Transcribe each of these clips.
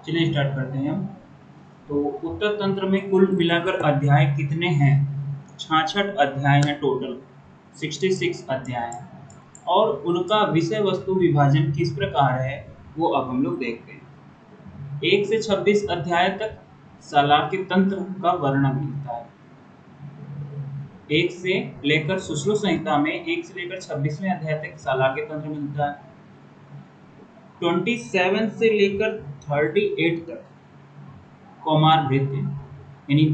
चलिए स्टार्ट करते हैं हम। तो उत्तर तंत्र में कुल मिलाकर अध्याय कितने हैं? 66 अध्याय हैं टोटल, 66 अध्याय हैं। और उनका विषय वस्तु विभाजन किस प्रकार है वो अब हम लोग देखते हैं। 1 से 26 अध्याय तक सलाके तंत्र का वर्णन मिलता है। 1 से लेकर सुश्रुत संहिता में 1 से लेकर 26वें अध्याय तक सलाके तंत्र मिलता है। 27 से लेकर 38 तक कौमार भृत्य यानी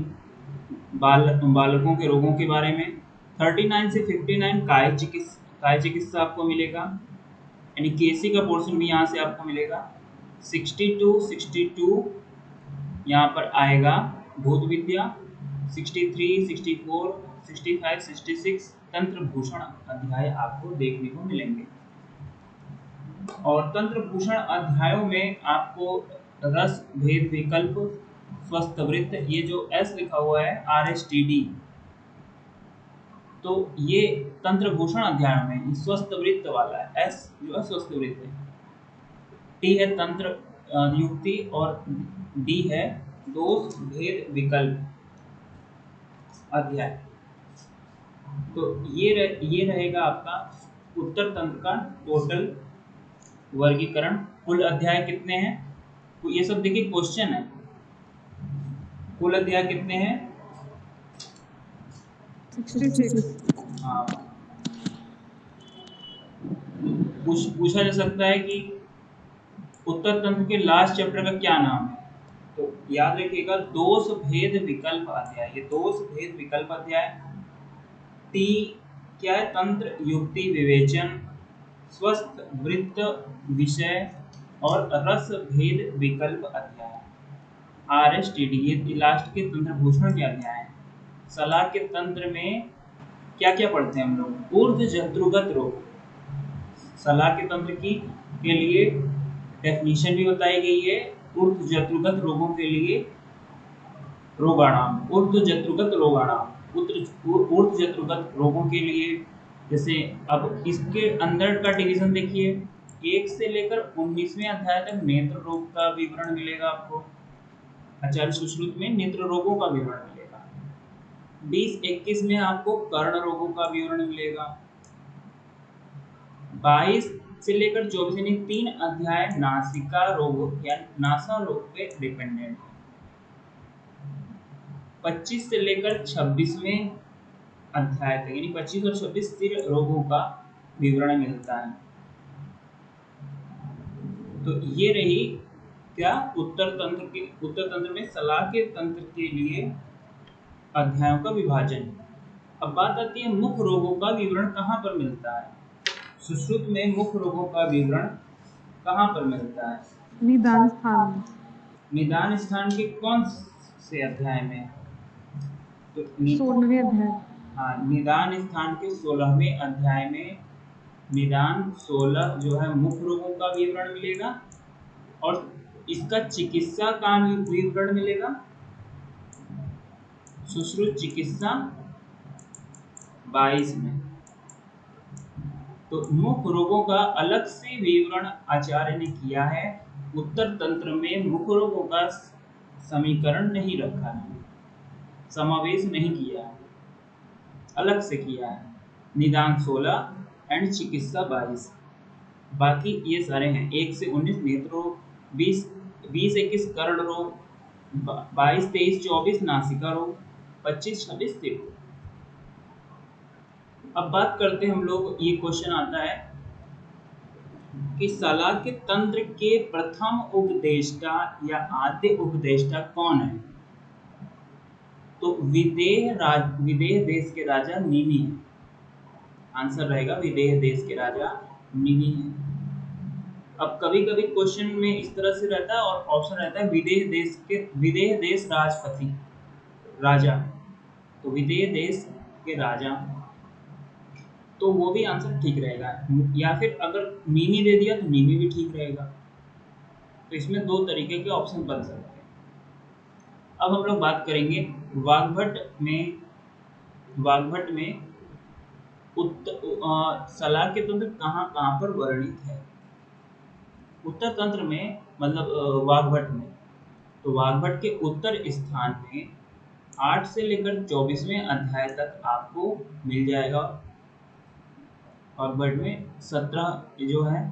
बालकों के रोगों के बारे में। 39 से 59 काय चिकित्सा आपको मिलेगा, यानी केसी का पोर्शन भी यहाँ से आपको मिलेगा। 62 यहाँ पर आएगा भूत विद्या। 63, 64, 65, 66 तंत्र भूषण अध्याय आपको देखने को मिलेंगे। और तंत्र भूषण अध्यायों में आपको रस भेद विकल्प स्वस्थ वृत्त, ये जो एस लिखा हुआ है RSTD, तो ये तंत्र भूषण अध्याय में स्वस्थ वृत्त वाला है। एस जो है स्वस्थ वृत्त है, टी है तंत्र युक्ति और डी है दोष भेद विकल्प अध्याय। तो ये रहेगा आपका उत्तर तंत्र का टोटल वर्गीकरण। कुल अध्याय कितने हैं? तो ये सब देखिए क्वेश्चन है। कुल अध्याय कितने हैं? 66। हाँ, पूछा जा सकता है कि उत्तर तंत्र के लास्ट चैप्टर का क्या नाम है? तो याद रखिएगा दोष भेद विकल्प अध्याय। ये दोष भेद विकल्प अध्याय। टी क्या है? तंत्र युक्ति विवेचन, स्वस्थ वृत्त विषय और रस भेद विकल्प अध्याय। RSTD ये लास्ट के तंत्र भूषण के अध्याय हैं। सलाह के तंत्र में क्या क्या पढ़ते हैं हम लोग? ऊर्ध्व जंतुगत रोग। सलाह के तंत्र की के लिए डेफिनेशन भी बताई गई है। ऊर्ध्व जंतुगत रोगों के लिए रोगाणाम, ऊर्ध्व जंतुगत रोगाणाम, ऊर्ध्व जंतुगत रोगों के लिए जैसे अब इसके अंदर का डिवीजन देखिए। 1 से लेकर 19वें अध्याय तक नेत्र रोग का विवरण मिलेगा आपको। आचार्य सुश्रुत में नेत्र रोगों का विवरण मिलेगा। 20-21 में आपको कर्ण रोगों का विवरण मिलेगा। 22 से लेकर 24 यानी 3 अध्याय नासिका रोग या नासा रोग पे डिपेंडेंट। 25 से लेकर 26वें अध्याय तक यानी 25 और 26 स्थिर रोगों का विवरण मिलता है। तो ये रही क्या उत्तर तंत्र में सलाह के तंत्र के लिए अध्यायों का विभाजन। अब बात आती है मुख्य रोगों का विवरण कहाँ पर मिलता है? सुश्रुत में मुख्य रोगों का विवरण कहाँ पर मिलता है? निदान स्थान। निदान स्थान के कौन से अध्याय में? तो 16वें अध्याय। हाँ, निदान स्थान के 16वें अध्याय में निदान 16 जो है मुख्य रोगों का विवरण मिलेगा और इसका चिकित्सा का विवरण मिलेगा। सुश्रुत चिकित्सा 22 में। तो मुख्य रोगों का अलग से विवरण आचार्य ने किया है। उत्तर तंत्र में मुख्य रोगों का समीकरण नहीं रखा है, समावेश नहीं किया है, अलग से किया है। निदान 16 एंड चिकित्सा 22। बाकी ये सारे हैं 1 से 19 नेत्र रोग, 20-21 कर्ण रोग, 22-23-24 नासिका रोग, 25-26 स्थिर रोग। अब बात करते हैं हम लोग, ये क्वेश्चन आता है कि सलाह के तंत्र के प्रथम उपदेष्टा या आद्य उपदेष्टा कौन है? तो विदेह देश के राजा निमि है। आंसर रहेगा विदेह देश के राजा निमि है। अब कभी कभी क्वेश्चन में इस तरह से रहता है और ऑप्शन रहता है विदेह देश राजपति राजा, तो विदेह देश के राजा, तो वो भी आंसर ठीक रहेगा। या फिर अगर नीमी दे दिया तो नीमी भी ठीक रहेगा। तो इसमें 2 तरीके के ऑप्शन बन सकते हैं। अब हम लोग बात करेंगे वाग्भट में सलाह के तंत्र कहाँ कहाँ पर वर्णित है? उत्तर तंत्र में मतलब वाग्भट में तो वाग्भट के उत्तर स्थान में 8 से लेकर 24वें अध्याय तक आपको मिल जाएगा। वाग्भट में 17 जो है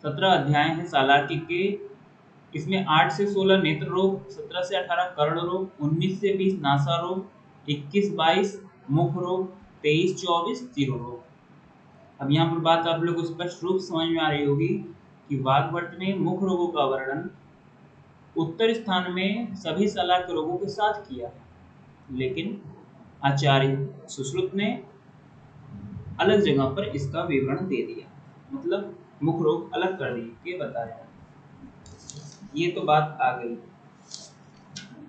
17 अध्याय हैं सालाकी के। इसमें 8 से 16 नेत्र रोग, 17 से 18 कर्ण रोग, 19 से 20 नासा रोग, 21-22 मुख रोग, 23-24 तिरो रोग। अब यहाँ पर बात आप लोग को स्पष्ट रूप समझ में आ रही होगी कि वाग्भट ने मुख रोगों का वर्णन उत्तर स्थान में सभी सलाह के रोगों के साथ किया, लेकिन आचार्य सुश्रुत ने अलग जगह पर इसका विवरण दे दिया, मतलब मुख रोग अलग कर दिए के बताया। ये तो बात आ गई,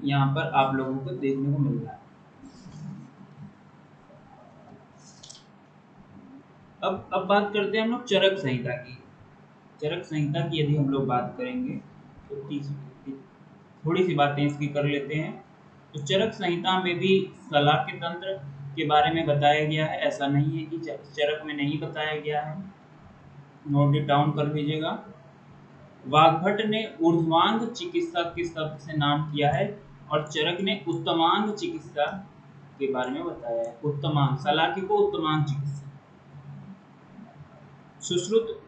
यहाँ पर आप लोगों को देखने को मिल रहा है। अब बात करते हैं हम लोग चरक संहिता की। चरक संहिता की यदि हम लोग बात करेंगे तो थोड़ी सी बातें इसकी कर लेते हैं। तो चरक संहिता में भी सलाह के तंत्र के बारे में बताया गया है, ऐसा नहीं है कि चरक में नहीं बताया गया है, नोट इट डाउन कर लीजिएगा। वाग्भट ने ऊर्ध्वांग चिकित्सा के शब्द से नाम किया है और चरक ने उत्तमांग चिकित्सा के बारे में बताया है। उत्तमांग सलाकी को उत्तमांग चिकित्सा। सुश्रुत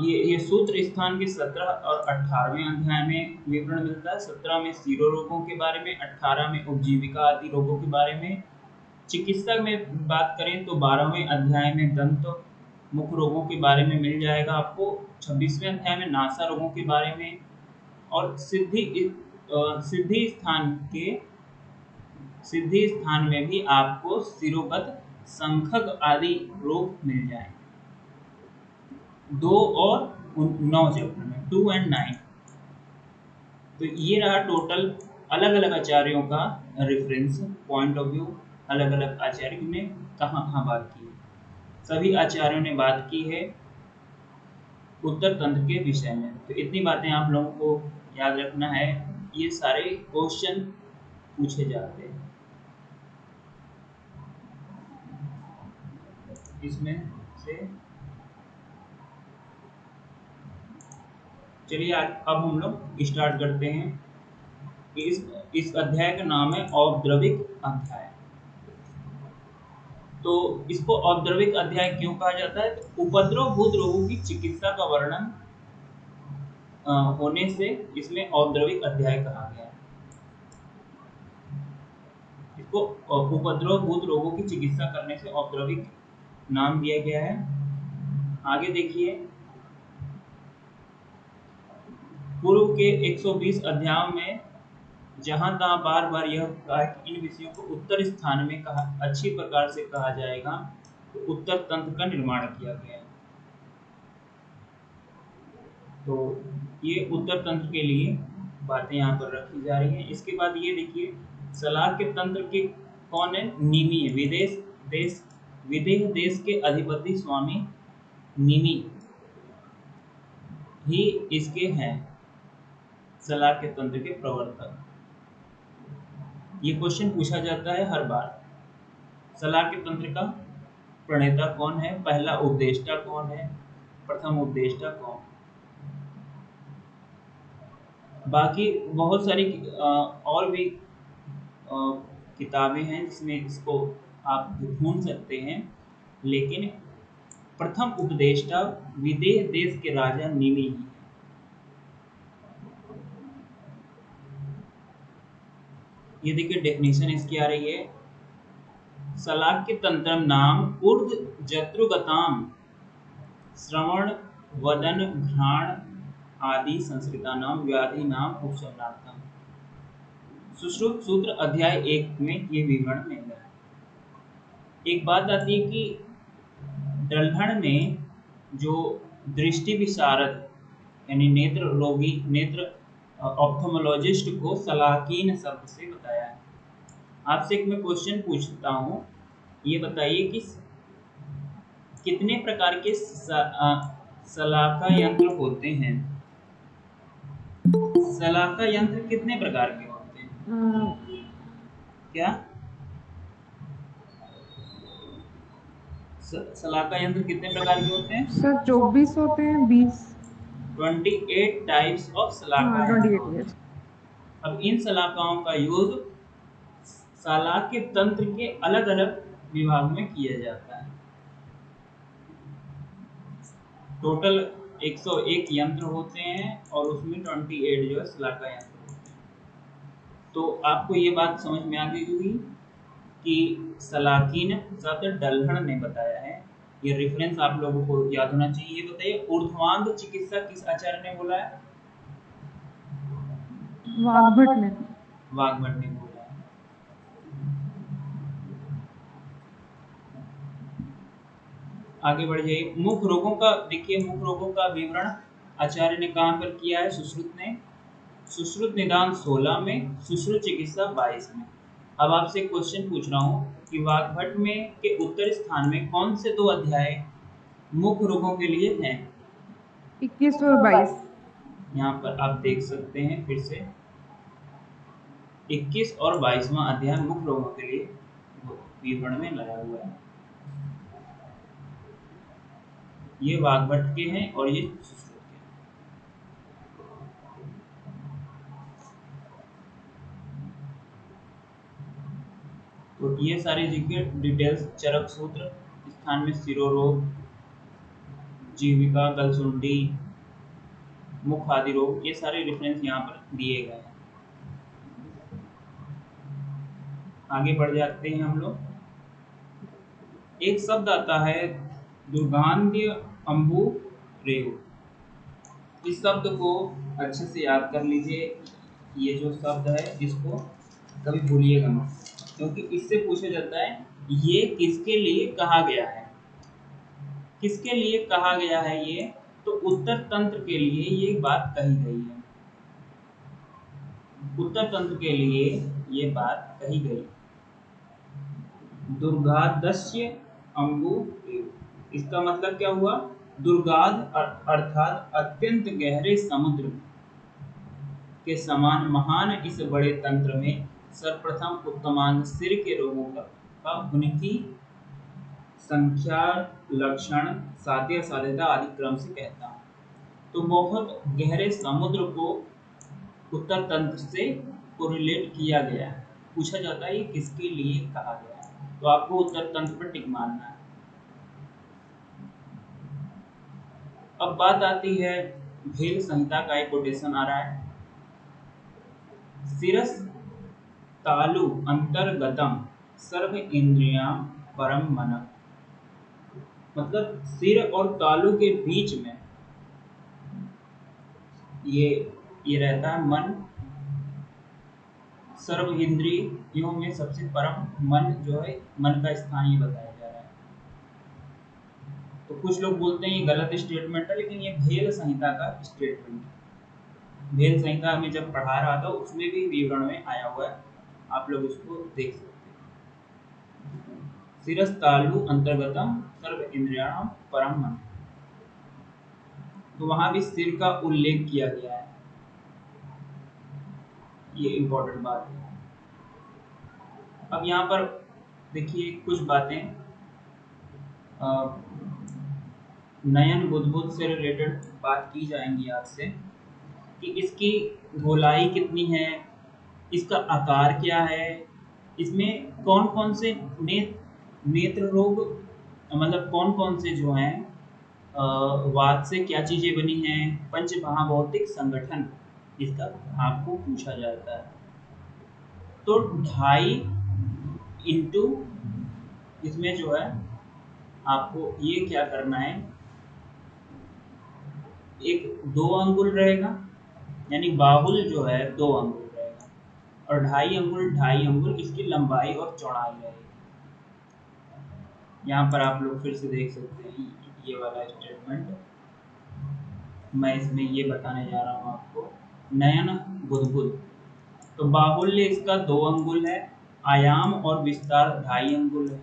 ये सूत्र स्थान के 17 और 18वें अध्याय में विवरण मिलता है। 17 में सिरो रोगों के बारे में, 18 में उपजीविका आदि रोगों के बारे में। चिकित्सा में बात करें तो 12वें अध्याय में दंत मुख रोगों के बारे में मिल जाएगा आपको। 26वें अध्याय में नासा रोगों के बारे में, और सिद्धि स्थान में भी आपको सिरोगत संखक आदि रोग मिल जाएंगे। 2 और 9 चैप्टर में 2 और 9। तो ये रहा टोटल अलग अलग आचार्यों का रेफरेंस पॉइंट ऑफ व्यू। अलग अलग आचार्यों ने कहाँ बात की है। सभी आचार्यों ने बात की है उत्तर तंत्र के विषय में। तो इतनी बातें आप लोगों को याद रखना है, ये सारे क्वेश्चन पूछे जाते हैं इसमें से। चलिए अब हम लोग स्टार्ट करते हैं कि इस अध्याय का नाम है औपद्रविक अध्याय। तो इसको औपद्रविक अध्याय क्यों कहा जाता है? तो उपद्रवभूत रोगों की चिकित्सा का वर्णन होने से इसमें औपद्रविक अध्याय कहा गया है। इसको उपद्रवभूत रोगों की चिकित्सा करने से औपद्रविक नाम दिया गया है। आगे देखिए, पूर्व के 120 अध्यायों में जहां तहां बार बार यह कहा कि इन विषयों को उत्तर स्थान में कहा अच्छी प्रकार से कहा जाएगा, तो उत्तर तंत्र का निर्माण किया गया है। तो ये उत्तर तंत्र के लिए बातें यहाँ पर रखी जा रही हैं। इसके बाद ये देखिए, सलाह के तंत्र के कौन है? निमि है। विदेह देश के अधिपति स्वामी निमि ही इसके हैं, सलाह के तंत्र के प्रवर्तक। ये क्वेश्चन पूछा जाता है हर बार। सलाह के तंत्र का प्रणेता कौन है? पहला उपदेष्टा कौन है? प्रथम उपदेष्टा कौन? बाकी बहुत सारी और भी किताबें हैं जिसमें इसको आप ढूंढ सकते हैं, लेकिन प्रथम उपदेष्टा विदेह देश के राजा निमि ही है। ये देखिए डेफिनेशन इसकी आ रही है। सलाक्य तंत्रम नाम ऊर्ध जत्रुगताम श्रवण वदन घ्राण आदि संस्कृता नाम व्याधि नाम उपशमनार्थम। सुश्रुत सूत्र अध्याय 1 में ये विवरण मिल रहा है। एक बात आती है कि डल्हन में जो दृष्टि विशारद यानी नेत्र रोगी, नेत्र ऑप्थोमोलॉजिस्ट को सलाकीन शब्द से बताया है। आपसे एक मैं क्वेश्चन पूछता हूँ, ये बताइए कि कितने प्रकार के सलाका यंत्र होते हैं? सलाका यंत्र कितने प्रकार के होते हैं? क्या सलाका यंत्र कितने प्रकार के होते हैं? सर 24 होते हैं, 20। 28 टाइप्स ऑफ सलाका यंत्र। अब इन शलाकाओं का यूज शलाक्य तंत्र के अलग अलग विभाग में किया जाता है। टोटल 101 यंत्र होते हैं और उसमें 28 जो है शलाका यंत्र होते हैं। तो आपको ये बात समझ में आ गई होगी कि सलाकीन शब्द डल्हन ने बताया है। ये रेफरेंस आप लोगों को याद होना चाहिए। ये बताइए ऊर्ध्वांग चिकित्सा किस आचार्य ने बोला है? वाग्भट ने। वाग्भट ने बोला है। आगे बढ़ जाइए। मुख रोगों का देखिए, मुख रोगों का विवरण आचार्य ने कहाँ पर किया है? सुश्रुत ने। सुश्रुत निदान 16 में, सुश्रुत चिकित्सा 22 में। अब आपसे एक क्वेश्चन पूछ रहा हूँ कि वाग्भट में के उत्तर स्थान में कौन से दो अध्याय मुख रोगों के लिए हैं? 21 और 22। यहाँ पर आप देख सकते हैं फिर से 21 और 22वां अध्याय मुख रोगों के लिए विवरण में लगा हुआ है। ये वाग्भट के हैं और ये सुश्रुत के हैं। तो ये सारी डिटेल्स चरक सूत्र, स्थान में शिरोरोग, जीविका, गलसुंडी, मुख आदि रोग, ये सारे रेफरेंस यहाँ पर दिए गए हैं। आगे बढ़ जाते हैं हम लोग। एक शब्द आता है दुर्गांध्य अम्बु रेव। इस शब्द को अच्छे से याद कर लीजिए। ये जो शब्द है इसको कभी भूलिएगा मत, क्योंकि इससे पूछा जाता है ये किसके लिए कहा गया है। किसके लिए कहा गया है ये? तो उत्तर तंत्र के लिए ये बात कही गई है। उत्तर तंत्र के लिए ये बात कही गई। दुर्गादस्य अम्बु रेव, इसका मतलब क्या हुआ? दुर्गाद अर्थात अत्यंत गहरे समुद्र के समान महान इस बड़े तंत्र में सर्वप्रथम उत्तमांग सिर के रोगों का उनकी संख्या, लक्षण, साध्य साध्यता आदि क्रम से कहता हूँ। तो बहुत गहरे समुद्र को उत्तर तंत्र से कोरिलेट किया गया है। पूछा जाता है ये किसके लिए कहा गया है, तो आपको उत्तर तंत्र पर टिक मारना है। अब बात आती है भेल संहिता का एक कोटेशन आ रहा है। सिरस तालु अंतर्गतम सर्व इंद्रियां परम मन, मतलब सिर और तालु के बीच में ये रहता है मन। सर्व इंद्रियों में सबसे परम मन जो है, मन का स्थान ये बताया जा रहा है। तो कुछ लोग बोलते हैं ये गलत स्टेटमेंट है, लेकिन ये भेल संहिता का स्टेटमेंट है। भेल संहिता में जब पढ़ा रहा था उसमें भी विवरण में आया हुआ है, आप लोग उसको देख सकते हैं। सिरस तालु अंतर्गतम सर्व इंद्रियाणाम परम मन, तो वहां भी सिर का उल्लेख किया गया है। ये इंपॉर्टेंट बात है। अब यहाँ पर देखिए कुछ बातें नयन बुद्बुद से रिलेटेड बात की जाएंगी आपसे कि इसकी गोलाई कितनी है, इसका आकार क्या है, इसमें कौन कौन से नेत्र रोग, मतलब कौन कौन से जो हैं वात से क्या चीजें बनी हैं, पंच महाभौतिक संगठन इसका आपको पूछा जाता है। तो 2.5 इंटू इसमें जो है आपको ये क्या करना है, एक 2 अंगुल रहेगा, यानी बाहुल जो है 2 अंगुल रहेगा, और 2.5 अंगुल इसकी लंबाई और चौड़ाई रहेगी। यहाँ पर आप लोग फिर से देख सकते हैं ये वाला स्टेटमेंट। मैं इसमें ये बताने जा रहा हूँ आपको। नयन बुद्बुद, तो बाहुल्य इसका 2 अंगुल है, आयाम और विस्तार 2.5 अंगुल है।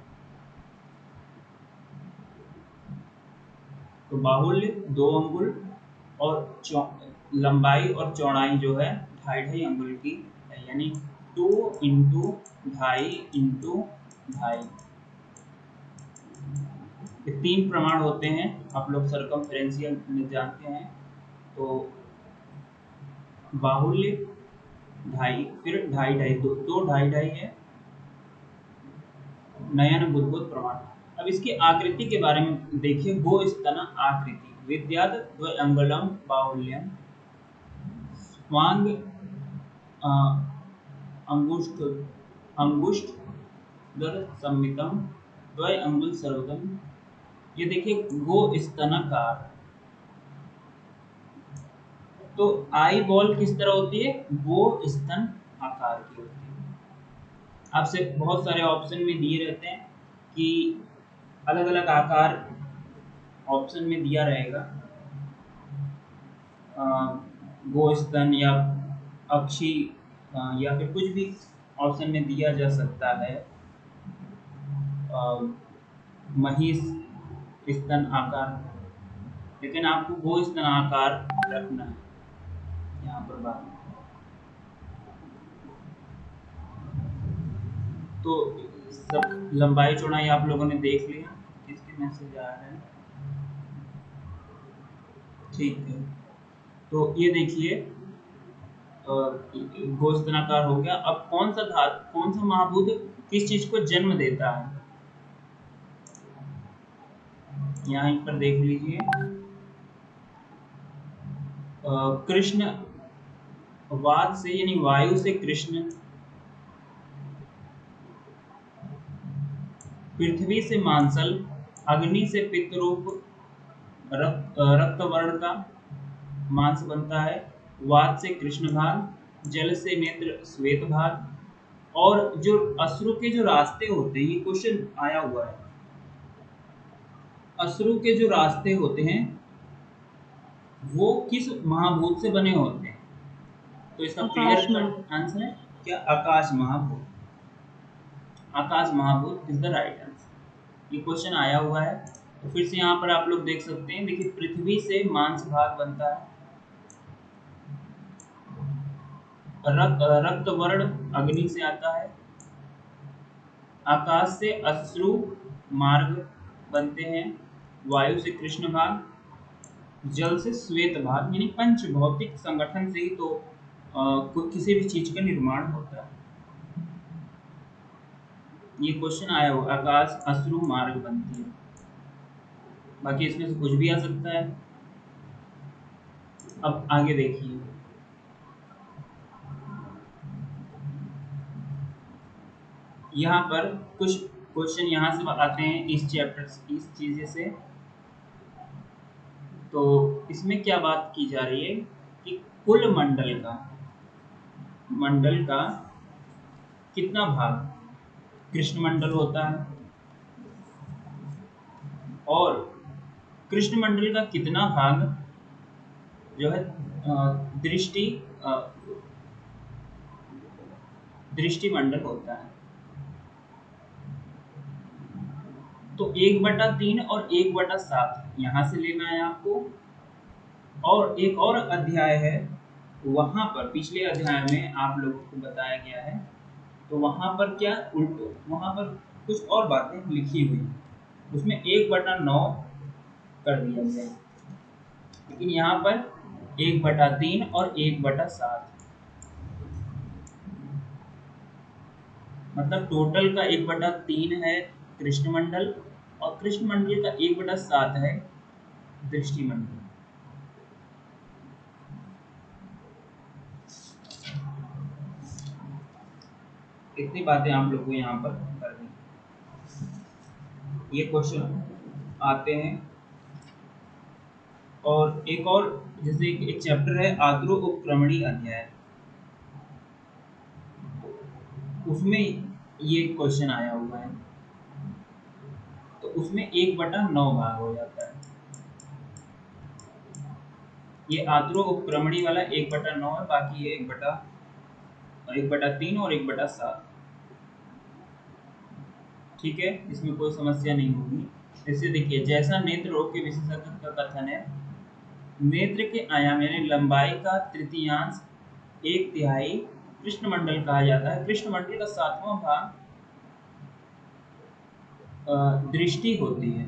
तो बाहुल्य 2 अंगुल और लंबाई और चौड़ाई जो है 2.5 अंगुल की है, यानी 2 इंटू 2.5 इंटू 2.5। ये 3 प्रमाण होते हैं, आप लोग सर्कमफ्रेंशियल में जानते हैं। तो बाहुल्य ढाई, फिर ढाई ढाई, दो ढाई ढाई है, नयन बुद्बुद प्रमाण। अब इसकी आकृति के बारे में देखिए, गो स्तन आकृति विद्यात द्वयंगुलम बाहुल्यम स्वांग अ, अंगुष्ठ अंगुष्ठ दर सम्मितम द्वय अंगुल सर्वतम। ये देखिए गो स्तनाकार। तो आई बॉल किस तरह होती है? गो स्तन आकार की होती है। आपसे बहुत सारे ऑप्शन में दिए रहते हैं कि अलग अलग आकार ऑप्शन में दिया रहेगा। गोस्तन या अक्षी या फिर कुछ भी ऑप्शन में दिया जा सकता है। महिष स्तन आकार, लेकिन आपको गो स्तन आकार रखना है यहाँ पर बात। तो सब लंबाई चौड़ाई आप लोगों ने देख लिया, किसके मैसेज आ रहे हैं? ठीक है, तो ये देखिए गोस्तनाकार हो गया। अब कौन सा महाभूत किस चीज को जन्म देता है? यहाँ पर देख लीजिए, कृष्ण वात से यानी वायु से कृष्ण, पृथ्वी से मांसल, अग्नि से पितरूप रक्त वर्ण का मांस बनता है, वात से कृष्ण भाग, जल से नेत्र श्वेत भाग। और जो अश्रु के जो रास्ते होते हैं, ये क्वेश्चन आया हुआ है, अश्रु के जो रास्ते होते हैं वो किस महाभूत से बने होते हैं? तो इसका क्लियर आकाश में। कट आंसर है क्या? आकाश महाभूत। आकाश महाभूत इज द राइट आंसर। ये क्वेश्चन आया हुआ है। तो फिर से यहाँ पर आप लोग देख सकते हैं, देखिए पृथ्वी से मांस भाग बनता है, रक्त वर्ण अग्नि से आता है, आकाश से अश्रु मार्ग बनते हैं, वायु से कृष्ण भाग, जल से श्वेत भाग। यानी पंच भौतिक संगठन से ही तो किसी भी चीज का निर्माण होता है। ये क्वेश्चन आया हो, आकाश अश्रु मार्ग बनती है। बाकी इसमें से कुछ भी आ सकता है। अब आगे देखिए, यहाँ पर कुछ क्वेश्चन यहाँ से आते हैं इस चैप्टर इस चीज़ से। तो इसमें क्या बात की जा रही है कि कुल मंडल का कितना भाग कृष्ण मंडल होता है, और कृष्ण मंडल का कितना भाग जो है दृष्टि दृष्टि मंडल होता है। तो 1/3 और 1/7 यहाँ से लेना है आपको। और एक और अध्याय है, वहां पर पिछले अध्याय में आप लोगों को बताया गया है, तो वहां पर क्या उल्टो, वहां पर कुछ और बातें लिखी हुई, उसमें 1/9 कर दिया गया, लेकिन यहाँ पर 1/3 और 1/7, मतलब टोटल का 1/3 है कृष्ण मंडल, और कृष्ण मंडल का 1/7 है दृष्टि मंडल। इतनी बातें आप लोग को यहाँ पर करनी। ये क्वेश्चन आते हैं। और एक और जैसे एक चैप्टर है आद्रो उपक्रमणी अध्याय, उसमें ये क्वेश्चन आया हुआ है। तो उसमें 1/9 भाग हो जाता है। ये आद्रो उपक्रमणी वाला 1/9 है, बाकी ये 1/3 और 1/7। ठीक है, इसमें कोई समस्या नहीं होगी। जैसे देखिए, जैसा नेत्र रोग के विशेषज्ञ का कथन है, नेत्र के आयाम यानी लंबाई का तृतीयांश 1/3 कृष्ण मंडल कहा जाता है। कृष्ण मंडल का 7वां भाग दृष्टि होती है।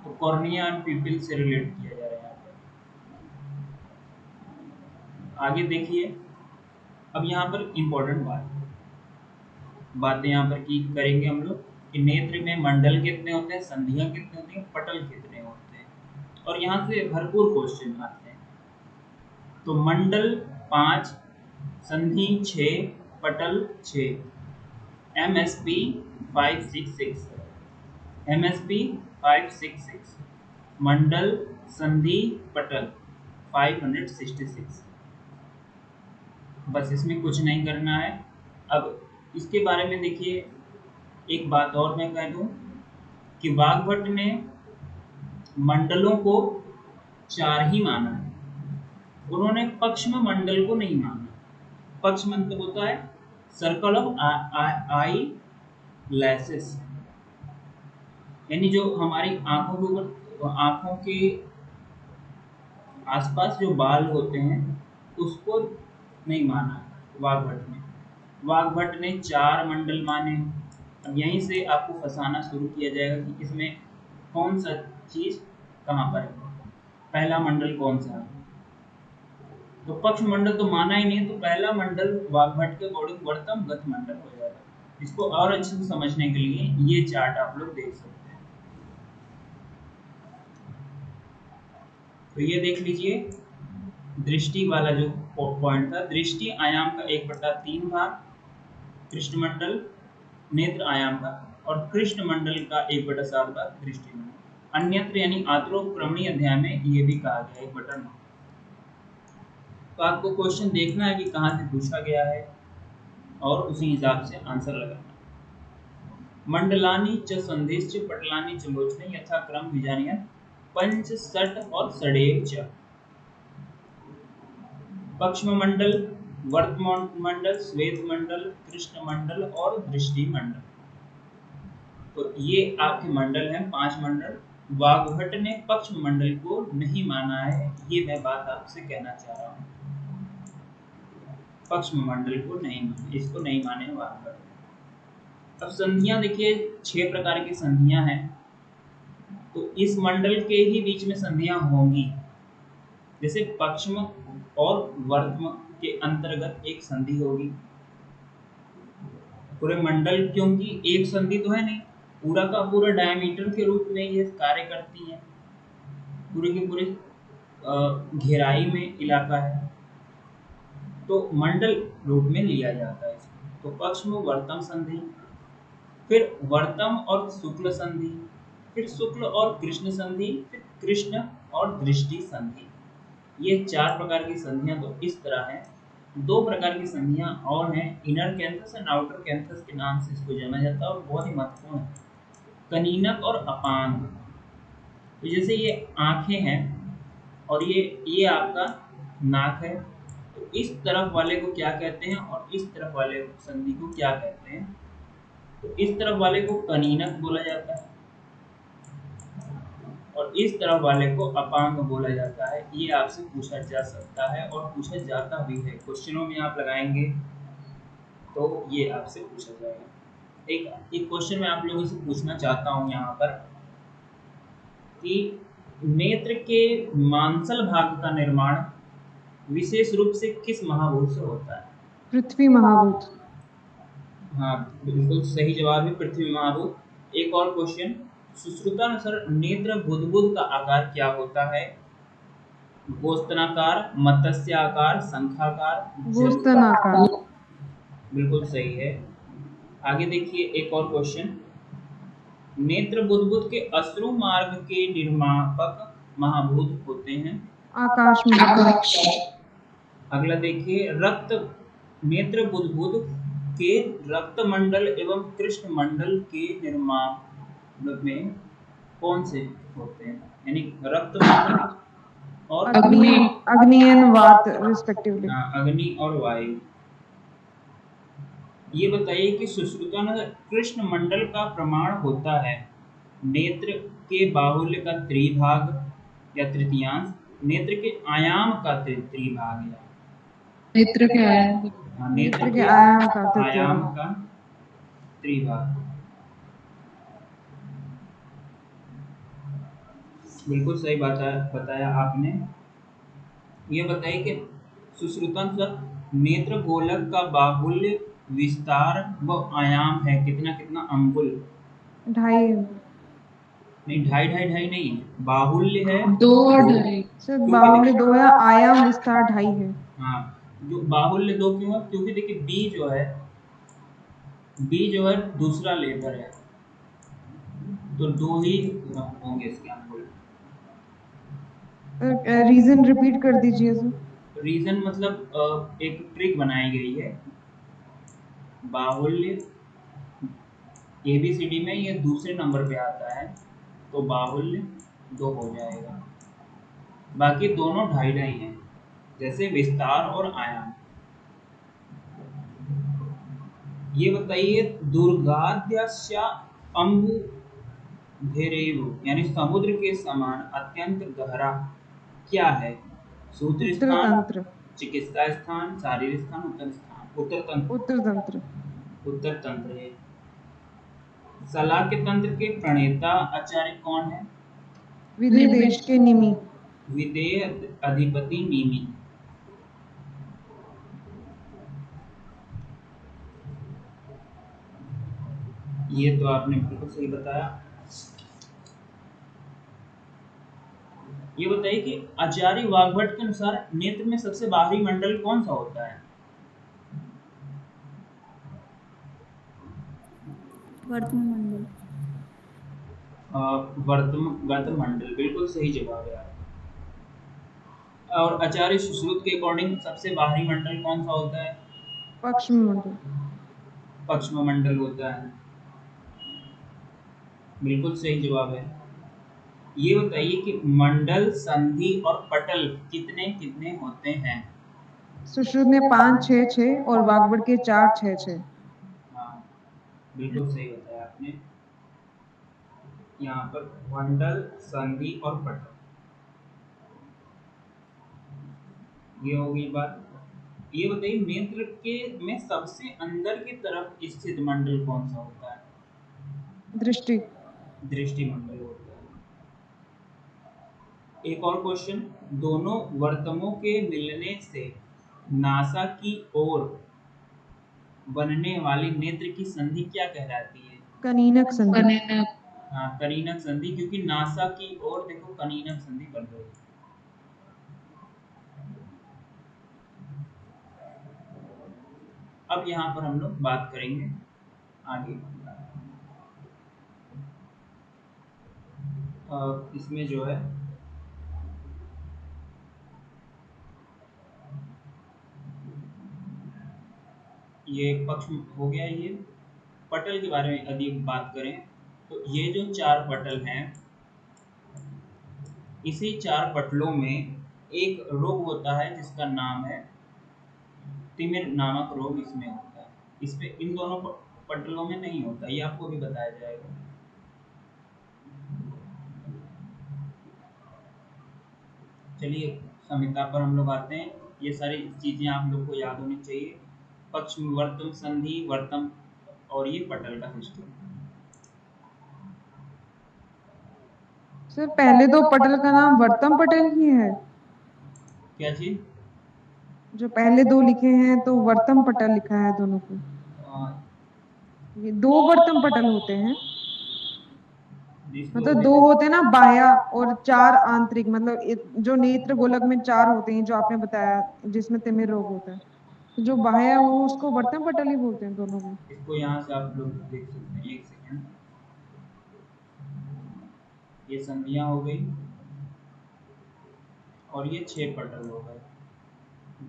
तो कॉर्निया एंड पिपिल से रिलेट किया जा रहा है यहाँ पर। आगे देखिए, अब यहाँ पर इम्पोर्टेंट बातें यहाँ पर की करेंगे हम लोग कि नेत्र में मंडल कितने होते हैं, संधियां कितने होती हैं, पटल कितने होते हैं, और यहाँ से भरपूर क्वेश्चन आते हैं। तो मंडल 5, संधि 6, पटल 6, MSP 566, MSP 566, मंडल संधि पटल 566। बस इसमें कुछ नहीं करना है। अब इसके बारे में देखिए, एक बात और मैं कह दूं कि वाग्भट ने मंडलों को 4 ही माना है, उन्होंने पक्ष्म मंडल को नहीं माना। पक्ष्म मतलब होता है सर्कल ऑफ आई लैसेस, यानी जो हमारी आंखों के ऊपर, आंखों के आसपास जो बाल होते हैं उसको नहीं माना वाग्भट ने। वाग्भट ने 4 मंडल माने। अब यहीं से आपको फंसाना शुरू किया जाएगा कि इसमें कौन सा चीज कहाँ पर है, पहला मंडल कौन सा है। तो पक्ष मंडल तो माना ही नहीं, तो पहला मंडल वाग्भट के अकॉर्डिंग वर्तम गत मंडल हो जाएगा। इसको और अच्छे से समझने के लिए ये चार्ट आप लोग देख सकते हैं। तो ये देख लीजिए, दृष्टि वाला जो पॉइंट था, दृष्टि आयाम का 1/3 भाग कृष्णमंडल नेत्र आयाम का, और कृष्णमंडल का 1/7 भाग दृष्टिमंडल। अन्यत्र यानी आत्रोक्रमणी अध्याय में ये भी कहा गया 1/9। तो आपको क्वेश्चन देखना है कि कहाँ से पूछा गया है और उसी हिसाब से आंसर लगाना। मंडलानि च संधिश्च पटलानि च लोचने यथाक्रम बीजानियन पंच सट और सडेव च। पक्ष्म मंडल, वर्तमान मंडल, श्वेत मंडल, कृष्ण मंडल और दृष्टि मंडल। तो ये आपके मंडल हैं, 5 मंडल। वाग्भट ने पक्ष्म मंडल को नहीं माना है, ये मैं बात आपसे कहना चाह रहा हूँ। पक्ष्म मंडल को नहीं माने, इसको नहीं माने वाग्भट। अब संधियां देखिए, 6 प्रकार की संधियां हैं। तो इस मंडल के ही बीच में संधियां होंगी। जैसे पक्ष्म और वर्तम के अंतर्गत एक संधि होगी पूरे मंडल, क्योंकि एक संधि तो है नहीं, पूरा का पूरा डायमीटर के रूप में ये कार्य करती है, पूरे के पूरे घेराई में इलाका है, तो मंडल रूप में लिया जाता है इसको। तो पक्ष्म वर्तम संधि, फिर वर्तम और शुक्ल संधि, फिर शुक्ल और कृष्ण संधि, फिर कृष्ण और दृष्टि संधि। ये 4 प्रकार की संधियां तो इस तरह हैं। 2 प्रकार की संधियां और हैं, inner canthus and outer canthus के नाम से इसको जाना जाता है और बहुत ही महत्वपूर्ण है, कनीनक और अपांग। तो जैसे ये आंखें हैं और ये आपका नाक है, तो इस तरफ वाले को क्या कहते हैं और इस तरफ वाले संधि को क्या कहते हैं। तो इस तरफ वाले को कनीनक बोला जाता है और इस तरफ वाले को अपांग बोला जाता है। ये आपसे पूछा जा सकता है और पूछा जाता भी है, क्वेश्चनों में आप लगाएंगे तो ये आपसे पूछा जाएगा। एक क्वेश्चन मैं आप लोगों से पूछना चाहता हूँ यहाँ पर कि नेत्र के मांसल भाग का निर्माण विशेष रूप से किस महाभूत से होता है। पृथ्वी महाभूत। हाँ, बिल्कुल सही जवाब है, पृथ्वी महाभूत। एक और क्वेश्चन, सुश्रुतानुसार नेत्र बुदबुद का आकार क्या होता है। गोस्तनाकार, मत्स्याकार, शंखाकार, गोस्तनाकार। बिल्कुल सही है। आगे देखिए एक और क्वेश्चन, नेत्र बुदबुद के अश्रु मार्ग के निर्मापक महाभूत होते हैं। आकाश में। अगला देखिए, रक्त नेत्र बुदबुद के रक्त मंडल एवं कृष्ण मंडल के निर्माण में कौन से होते हैं, यानी रक्त मंडल और अग्नि, अग्नि एंड वात रिस्पेक्टिवली। अग्नि और वायु। ये बताइए कि सुश्रुता में कृष्ण मंडल का प्रमाण होता है नेत्र के बाहुल्य का त्रिभाग या तृतीयांश, नेत्र के आयाम का त्रिभाग या नेत्र के आयाम, नेत्र के आयाम का आयाम का त्रिभाग। बिल्कुल सही बताया आपने। ये बताइए कि सुश्रुतानुसार नेत्र गोलक का बाहुल्य, विस्तार व आयाम है कितना कितना अंगुल? 2.5 नहीं, ढाई ढाई ढाई नहीं, बाहुल्य है 2 और दो, 2.5। सर क्योंकि बाहुल्य देखिए 2 है, आयाम विस्तार 2.5 है। हाँ, जो बाहुल्य दो क्यों है, क्योंकि देखिए बी जो है दूसरा लेटर है, तो दो ही होंगे इसके अंगुल। रीजन रिपीट कर दीजिए सर। रीजन मतलब एक ट्रिक बनाई गई है, बाहुल्य ABCD में ये दूसरे नंबर पे आता है, तो बाहुल्य 2 हो जाएगा, बाकी दोनों ढाई ढाई हैं, जैसे विस्तार और आयाम। ये बताइए, दुर्गाद्यस्य अम्बु धेरेयु यानी समुद्र के समान अत्यंत गहरा क्या है? सूत्र उत्तर स्थान, तंत्र। चिकित्सा स्थान, शारीरिक स्थान, उत्तर तंत्र। उत्तर तंत्र। उत्तर तंत्र है। सलाक्य तंत्र के प्रणेता आचार्य कौन है? विधि देश के निमि। विदेह अधिपति नीमी। ये तो आपने बिल्कुल सही बताया। ये बताइए कि आचार्य वाग्भट के अनुसार नेत्र में सबसे बाहरी मंडल कौन सा होता है? वर्तमान मंडल। वर्तम मंडल, बिल्कुल सही जवाब है आपका। और आचार्य सुश्रुत के अकॉर्डिंग सबसे बाहरी मंडल कौन सा होता है? पश्चिम मंडल। पश्चिम मंडल होता है, बिल्कुल सही जवाब है। ये बताइए कि मंडल, संधि और पटल कितने कितने होते हैं? सुश्रुत ने 5 6 6 और वाग्भट के 4 6 6। हाँ, बिल्कुल सही बताया आपने। यहाँ पर मंडल, संधि और पटल, ये हो गई बात। ये बताइए, नेत्र के में सबसे अंदर की तरफ स्थित मंडल कौन सा होता है? दृष्टि। दृष्टि मंडल होता है। एक और क्वेश्चन, दोनों वर्तमों के मिलने से नासा की ओर बनने वाली नेत्र की संधि क्या कहलाती है? कनीनक संधि। कनेक्ट। हाँ, कनीनक संधि, क्योंकि नासा की ओर देखो कनीनक संधि बन रही है। अब यहाँ पर हम लोग बात करेंगे आगे। इसमें जो है ये पक्ष हो गया। ये पटल के बारे में यदि बात करें तो ये जो 4 पटल हैं, इसी 4 पटलों में एक रोग होता है जिसका नाम है तिमिर नामक रोग, इसमें होता है। इसमें इन दोनों पटलों में नहीं होता, ये आपको भी बताया जाएगा। चलिए संहिता पर हम लोग आते हैं। ये सारी चीजें आप लोग को याद होनी चाहिए, पक्ष, वर्तम, संधि, वर्तम और ये पटल का सिस्टम। सर पहले दो पटल का नाम वर्तम पटल ही है। क्या चीज? जो पहले दो लिखे हैं तो वर्तम पटल लिखा है दोनों को। अ, ये 2 वर्तम पटल होते हैं, जिस दो मतलब 2 होते हैं ना बाह्य और 4 आंतरिक, मतलब जो नेत्र गोलक में 4 होते हैं जो आपने बताया, जिसमें तिमिर रोग होता है, तो जो बाह्य है वो उसको वर्तम पटल ही बोलते हैं दोनों को। इसको यहाँ से आप लोग देख सकते हैं, एक सेकंड। ये संधियां हो गई और ये 6 पटल हो गए,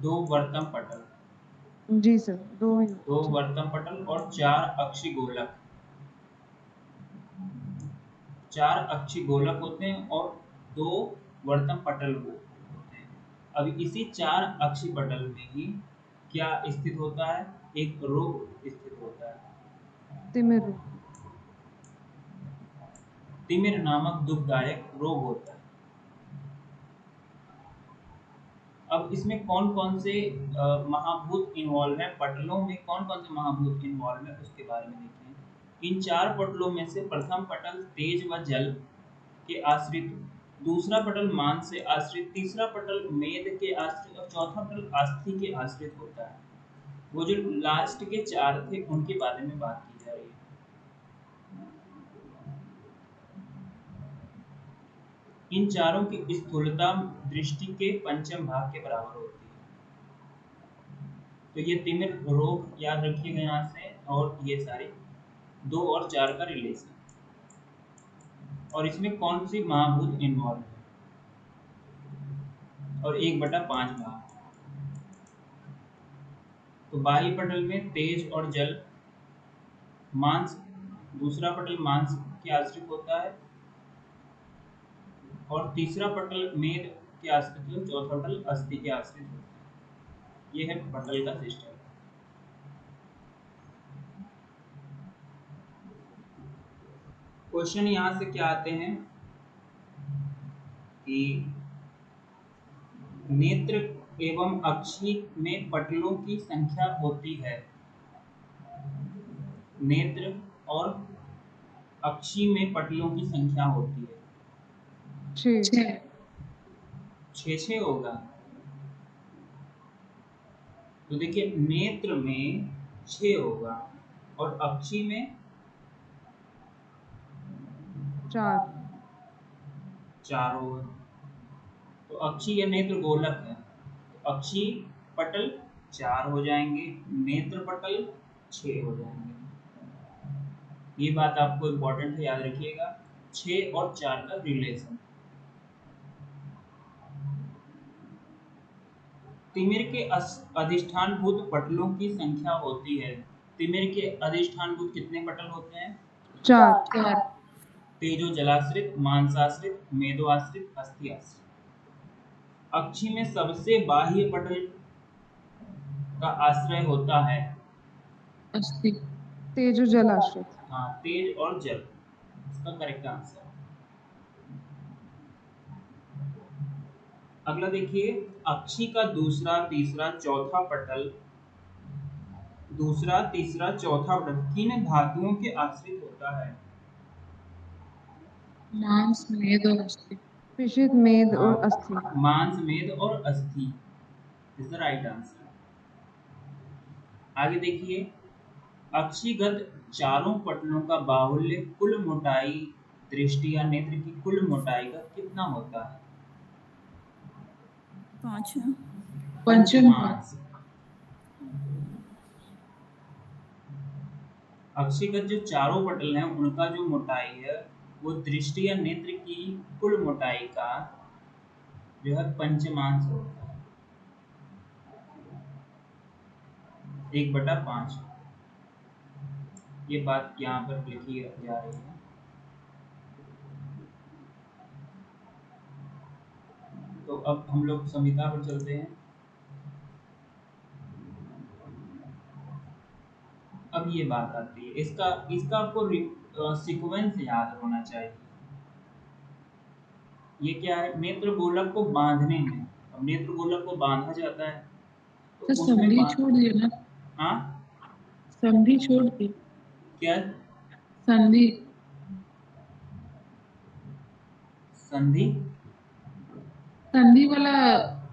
2 वर्तम पटल, जी सर, 2 ही 2 होते हैं। वर्तम पटल और 4 अक्षी गोलक। 4 अक्षी गोलक होते हैं और 2 वर्तम पटल होते हैं। अब इसी 4 अक्षी पटल में ही क्या स्थित होता है? एक रोग स्थित होता है, तिमिर रोग। तिमिर नामक दुखदायक रोग होता है। अब इसमें कौन कौन से महाभूत इन्वॉल्व है, पटलों में कौन कौन से महाभूत इन्वॉल्व है उसके बारे में देखते हैं। इन 4 पटलों में से प्रथम पटल तेज व जल के आश्रित दूसरा पटल मान से आश्रित, तीसरा पटल मेद के आश्रित और चौथा पटल अस्थि के आश्रित होता है। वो जो लास्ट के चार थे उनके बारे में बात की जा रही है। इन चारों की स्थूलता दृष्टि के पंचम भाग के बराबर होती है। तो ये तिमिर रोग याद रखिएगा यहाँ से, और ये सारे 2 और 4 का रिलेशन, और इसमें कौन सी महाभूत इन्वॉल्व है, और 1/5 भाग। तो बाह्य पटल में तेज और जल, मांस, दूसरा पटल मांस के आश्रित होता है, और तीसरा पटल मेद के आश्रित है, चौथा पटल अस्थि के आश्रित होता है। ये है पटल का सिस्टम। क्वेश्चन यहाँ से क्या आते हैं कि नेत्र एवं अक्षी में पटलों की संख्या होती है। नेत्र और अक्षी में पटलों की संख्या होती है 6। 6 होगा। तो देखिए नेत्र में 6 होगा और अक्षी में 4। 4 होगा। तो अक्षी या नेत्र गोलक है, तो अक्षी पटल 4 हो जाएंगे, नेत्र पटल 6 हो जाएंगे। ये बात आपको इम्पोर्टेंट है, याद रखिएगा, 6 और 4 का रिलेशन। तिमिर के अधिष्ठानभूत पटलों की संख्या होती है। तिमिर के अधिष्ठानभूत कितने पटल होते हैं? 4। तेजो जलाश्रित, मांसाश्रित, मेदोआश्रित, अस्थि आश्रित। अक्षी में सबसे बाह्य पटल का आश्रय होता है अस्थि। तेज और जल आश्रित। हाँ, तेज और जल, इसका करेक्ट आंसर। अगला देखिए, अक्षी का दूसरा तीसरा चौथा पटल किन धातुओं के आश्रित होता है? मांस, मेद और अस्थि। पिशित, मेद और हाँ, अस्थि। मांस, मेद और अस्थि इज द राइट आंसर। आगे देखिए, अक्षीगत चारों पटलों का बाहुल्य कुल मोटाई दृष्टि या नेत्र की कुल मोटाई का कितना होता है? 5 पंचमांश। अक्षीगत जो चारों पटल हैं उनका जो मोटाई है वो दृष्टि या नेत्र की कुल मोटाई का जो है पंचमांश होता है, 1/5। ये बात यहाँ पर लिखी जा रही है। तो अब हम लोग संहिता पर चलते हैं। अब ये बात आती है, इसका आपको सीक्वेंस याद होना चाहिए। ये क्या है? नेत्र गोलक को बांधने में, अब नेत्र गोलक को बांधा जाता है तो तो उसमें संधि छोड़ दिया ना, हाँ, संधि छोड़ दी। क्या? संधि संधि? संधि वाला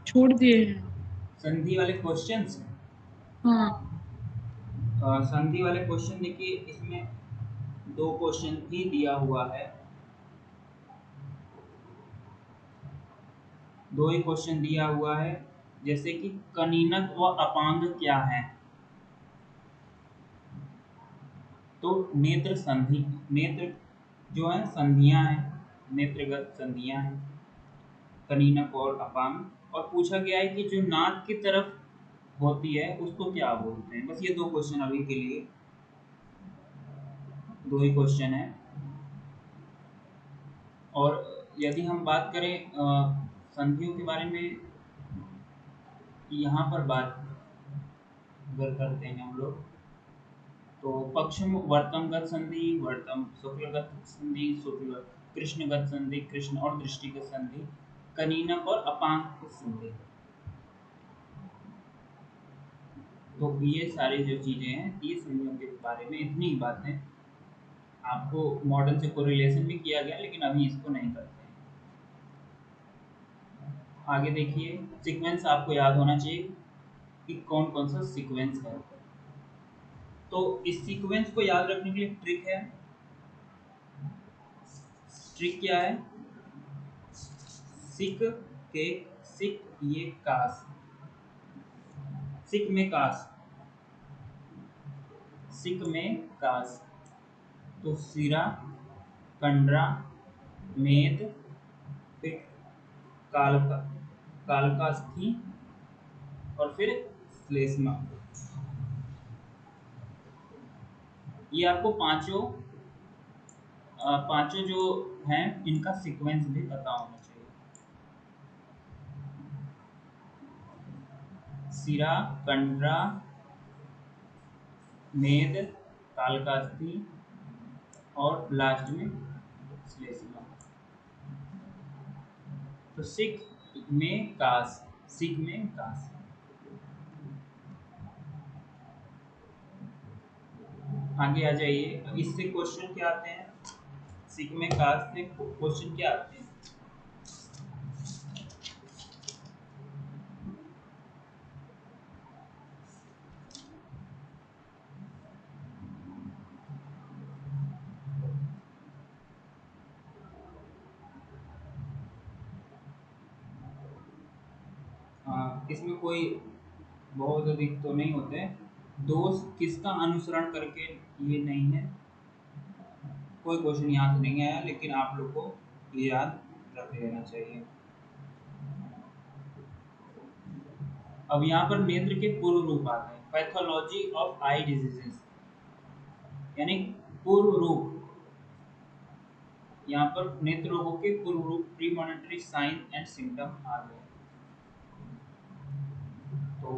छोड़ दिए हैं। संधि वाले क्वेश्चंस? हाँ, संधि वाले क्वेश्चन देखिए, इसमें 2 क्वेश्चन भी दिया हुआ है, 2 ही क्वेश्चन दिया हुआ है। जैसे कि कनीनक व अपांग क्या है? तो नेत्र संधि, नेत्र जो है संधियां हैं, नेत्रगत संधियां हैं, कनीनक और अपांग। और पूछा गया है कि जो नाक की तरफ होती है उसको क्या बोलते हैं? बस ये 2 क्वेश्चन अभी के लिए, 2 ही क्वेश्चन है। और यदि हम बात करें संधियों के बारे में, यहाँ पर बात अगर करते हैं हम लोग, तो पश्चिम वर्तमगत संधि, वर्तम शुक्लगत संधि, शुक्ल कृष्णगत संधि, कृष्ण और दृष्टिगत संधि, कनीनक और अपांग संधि। तो ये सारी जो चीजें हैं, ये संधियों के बारे में इतनी ही बातें। आपको मॉडल से कोरिलेशन भी किया गया, लेकिन अभी इसको नहीं करते हैं। आगे देखिए, सीक्वेंस आपको याद होना चाहिए कि कौन कौन सा सीक्वेंस है। तो इस सीक्वेंस को याद रखने के लिए ट्रिक है। ट्रिक क्या है? सिक के सिक ये कास, सिक में कास, सिक में कास। तो सिरा, कंडरा, मेद, फिर कालका, कालकास्थि और फिर श्लेष्मा। ये आपको पांचों जो हैं इनका सीक्वेंस भी पता होना चाहिए। सिरा, कंडरा, मेद, कालकास्थि और लास्ट में श्लेष्मा। तो सिक में कास, सिक में कास। आगे आ जाइए, इससे क्वेश्चन क्या आते हैं? सिक में कास से क्वेश्चन क्या आते हैं? इसमें कोई बहुत अधिक तो नहीं होते। दोष किसका अनुसरण करके, ये नहीं है। कोई क्वेश्चन यहाँ से नहीं आया, लेकिन आप लोग को ये याद रख लेना चाहिए। अब यहाँ पर नेत्र के पूर्व रूप आते हैं। पैथोलॉजी ऑफ आई डिजीजेस, यानी पूर्व रूप। यहाँ पर नेत्र रोगों के पूर्व रूप, प्रीमॉनिटरी साइन एंड सिम्टम आ गए। तो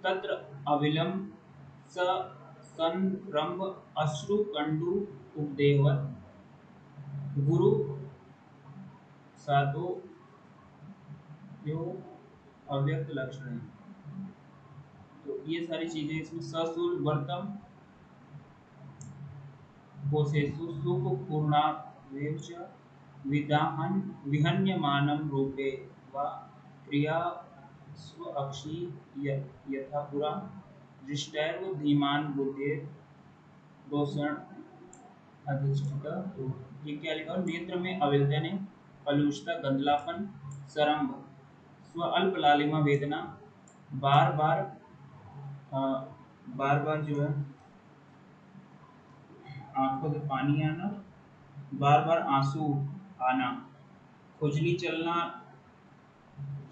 तत्र अविलंब संरंभ अश्रु कंडु उपदेवत गुरु साधु जो अव्यक्त लक्षण है। तो ये सारी चीजें इसमें ससुर वर्तम कोशेषु सुख पूर्णावेच विदाहन विहन्यमानं रूपे वा क्रिया स्व अक्षी यथा पुरा दृष्टैव धीमान बुद्धेर दोषण अधिष्ठित। तो ये क्या लिखा? नेत्र में अविलता ने कलुषता, गंधलापन, सरंभ, स्व अल्प लालिमा वेदना, बार बार बार बार जो है आंखों से पानी आना, बार बार आंसू आना, खुजली चलना,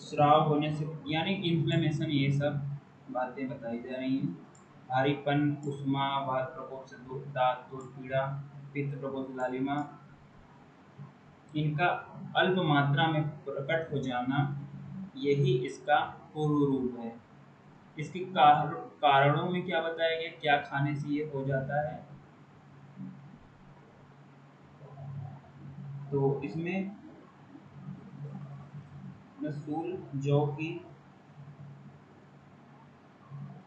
स्राव होने से यानी इन्फ्लेमेशन, ये सब बातें बताई जा रही हैं। भारीपन, उष्मा, वात प्रकोप से दांत तोड़ पीड़ा, पित्त प्रकोप से लालिमा, इनका अल्प मात्रा में प्रकट हो जाना, यही इसका पूर्व रूप है। इसके कारणों में क्या बताया गया, क्या खाने से ये हो जाता है? तो इसमें सूल, जौ की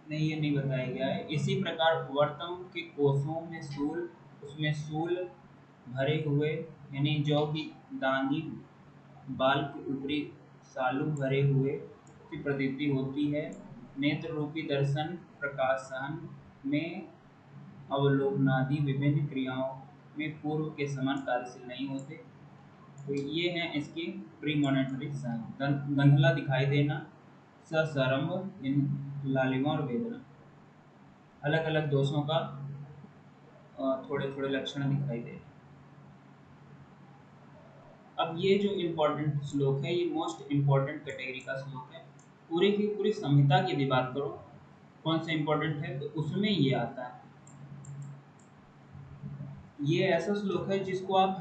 नहीं, ये नहीं बताया गया है। इसी प्रकार वर्तम के कोषों में सूल, उसमें सूल भरे हुए, यानी जौ की दानी बाल के ऊपरी सालू भरे हुए की प्रतीति होती है। नेत्र रूपी दर्शन प्रकाश सहन में अवलोकनादि विभिन्न क्रियाओं में पूर्व के समान कार्यशील नहीं होते। तो ये हैं इसके प्रीमॉनिटरी साइन। गंधला दिखाई देना, ससरंभ, इन लालिमा और वेदना, अलग अलग दोषों का थोड़े थोड़े लक्षण दिखाई दे। अब ये जो इम्पोर्टेंट श्लोक है, ये मोस्ट इम्पोर्टेंट कैटेगरी का श्लोक है। पूरी की पूरी संहिता की यदि बात करो कौन सा इम्पोर्टेंट है, तो उसमें ये आता है। ये ऐसा श्लोक है जिसको आप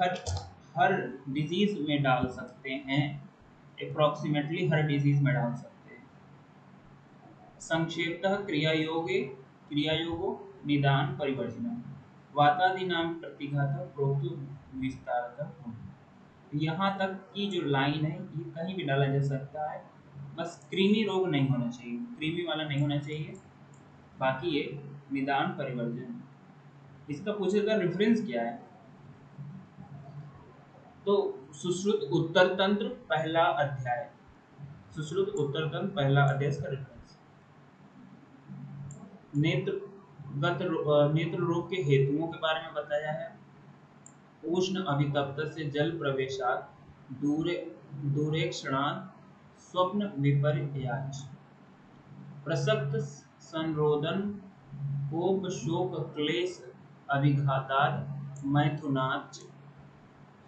हर डिजीज में डाल सकते हैं, अप्रोक्सीमेटली हर डिजीज में डाल सकते हैं। संक्षेपतः क्रियायोगो निदान परिवर्जनम वातादीनां प्रतिघातः प्रोक्तो विस्तारतः। यहाँ तक की जो लाइन है ये कहीं भी डाला जा सकता है, बस कृमि रोग नहीं होना चाहिए, कृमि वाला नहीं होना चाहिए। बाकी ये निदान परिवर्जन, इसका पूछे का रेफरेंस क्या है? तो सुश्रुत उत्तर तंत्र पहला अध्याय। सुश्रुत उत्तरतंत्र पहला अध्याय का रेफरेंस। नेत्र रोग के हेतुओं के बारे में बताया है। उष्ण अभितप्त से जल प्रवेशात दूरेक्षणात् स्वप्न विपर्याच प्रसक्त संरोधन कोप शोक क्लेश अभिघाताद मैथुनाच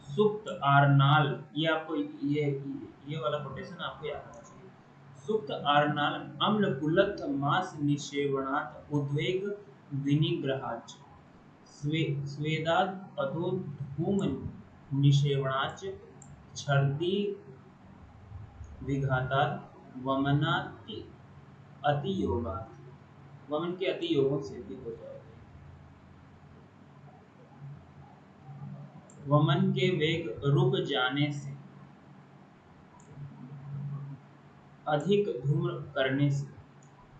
सुप्त आरनाल। ये आपको ये वाला कोटेशन आपको याद होना चाहिए। सुप्त आरनाल अम्ल कुलथ मास निषेवणात् उद्वेग विनिग्रहाच स्वेदाद अधो धूम निषेवणाच छर्दी विघातात् वमनाति अति योगात्। वमन के अति योगों से भी हो जाएगा। वमन के वेग रुक जाने से, अधिक धूम्र करने से,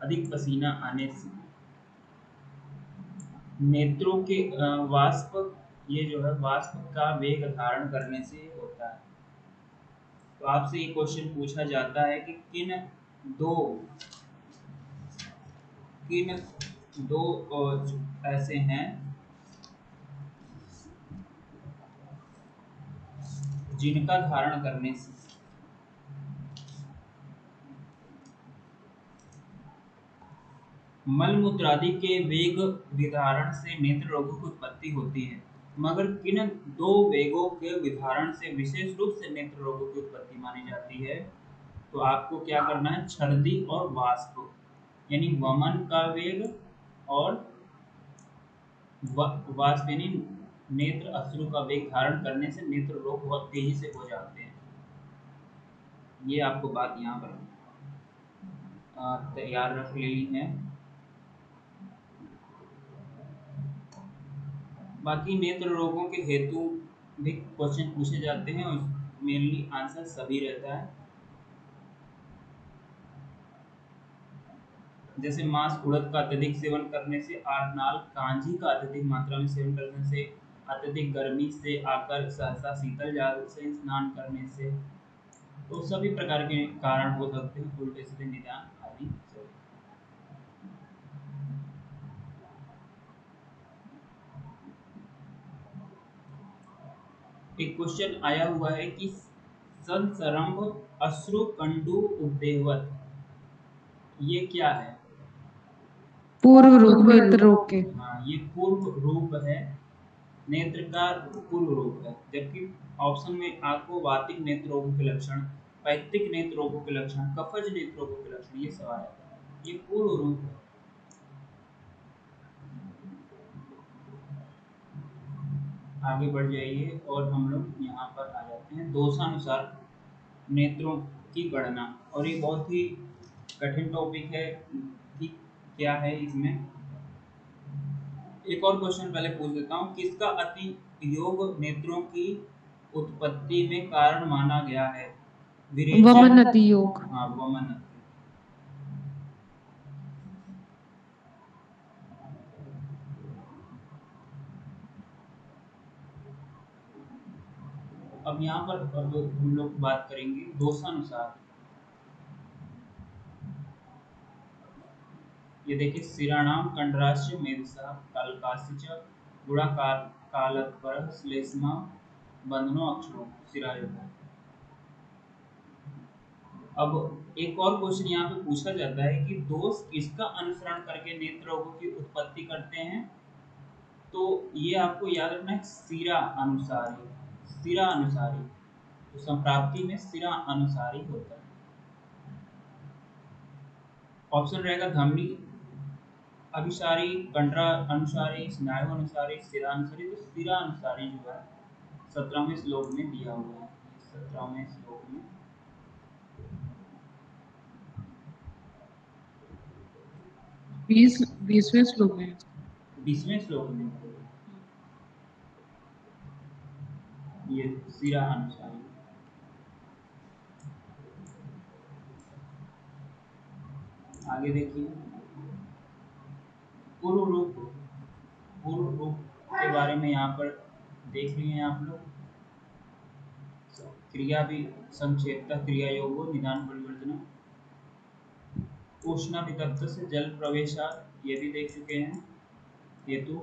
अधिक पसीना आने से, नेत्रों के वाष्प, ये जो है वाष्प का वेग धारण करने से होता है। तो आपसे ये क्वेश्चन पूछा जाता है कि किन दो ऐसे हैं जिनका धारण करने से मलमूत्रादि के वेग विधारण से नेत्र रोगों की उत्पत्ति होती है, मगर किन दो वेगों के विधारण से विशेष रूप से नेत्र रोगों की उत्पत्ति मानी जाती है। तो आपको क्या करना है, छर्दी और वाष्प यानी वमन का वेग और वाष्प यानी नेत्र अश्रु का वेग धारण करने से नेत्र रोग बहुत तेजी से हो जाते हैं। ये आपको बात यहाँ पर तैयार रख लेनी है। बाकी नेत्र रोगों के हेतु भी क्वेश्चन पूछे जाते हैं और मेनली आंसर सभी रहता है। जैसे मांस उड़द का अत्यधिक सेवन करने से, आरनाल कांजी का अत्यधिक मात्रा में सेवन करने से, अत्यधिक गर्मी से आकर सहसा शीतल जल से स्नान करने से, तो सभी प्रकार के कारण हो सकते हैं, उल्टे सीधे निदान आदि। एक क्वेश्चन आया हुआ है कि संसरंभ अश्रु कंडु उद्देवत, ये क्या है? पूर्व रूप नेत्र रोग के। हाँ, ये पूर्व रूप है, नेत्र का पूर्व रूप है। जबकि ऑप्शन में आपको वातिक नेत्र रोगों के लक्षण, पैक्तिक नेत्र रोगों के लक्षण, कफज नेत्र रोगों के लक्षण ये सब आया था। ये पूर्व रूप है। आगे बढ़ जाइए और हम लोग यहाँ पर आ जाते हैं दोषानुसार नेत्रों की गणना। और ये बहुत ही कठिन टॉपिक है कि क्या है इसमें। एक और क्वेश्चन पहले पूछ देता हूँ, किसका अति योग नेत्रों की उत्पत्ति में कारण माना गया है? वमन अति योग। हाँ, वमन अति। अब यहाँ पर हम लोग बात करेंगे दोषानुसार। ये देखिए, शिराणाम कंडराश्च मेधसा कालकाश्च गुणाकार कालत्वर श्लेष्मा बंधनो अक्षरों शिरायोग। अब एक और क्वेश्चन यहाँ पे पूछा जाता है कि दोष किसका अनुसरण करके नेत्र रोगों की उत्पत्ति करते हैं? तो ये आपको याद रखना है, शिरा अनुसारी। शिरा अनुसारी, तो संप्राप्ति में शिरा अनुसारी होता है। ऑप्शन रहेगा धमनी अभिसारी, कंडरा अनुसारी, स्नायु अनुसारी, शिरा अनुसारी। तो शिरा अनुसारी जो है 17वें श्लोक में दिया हुआ है। 17वें श्लोक में 20वें श्लोक में 20वें श्लोक में ये शिरा अनुसारी। आगे देखिए, पूर्व रूप के बारे में यहाँ पर देख लिए हैं आप लोग। क्रिया भी संक्षेपतः क्रिया योग निदान परिवर्तन संरचना। उष्ण वितप्त से जल प्रवेशात, ये भी देख चुके हैं हेतु।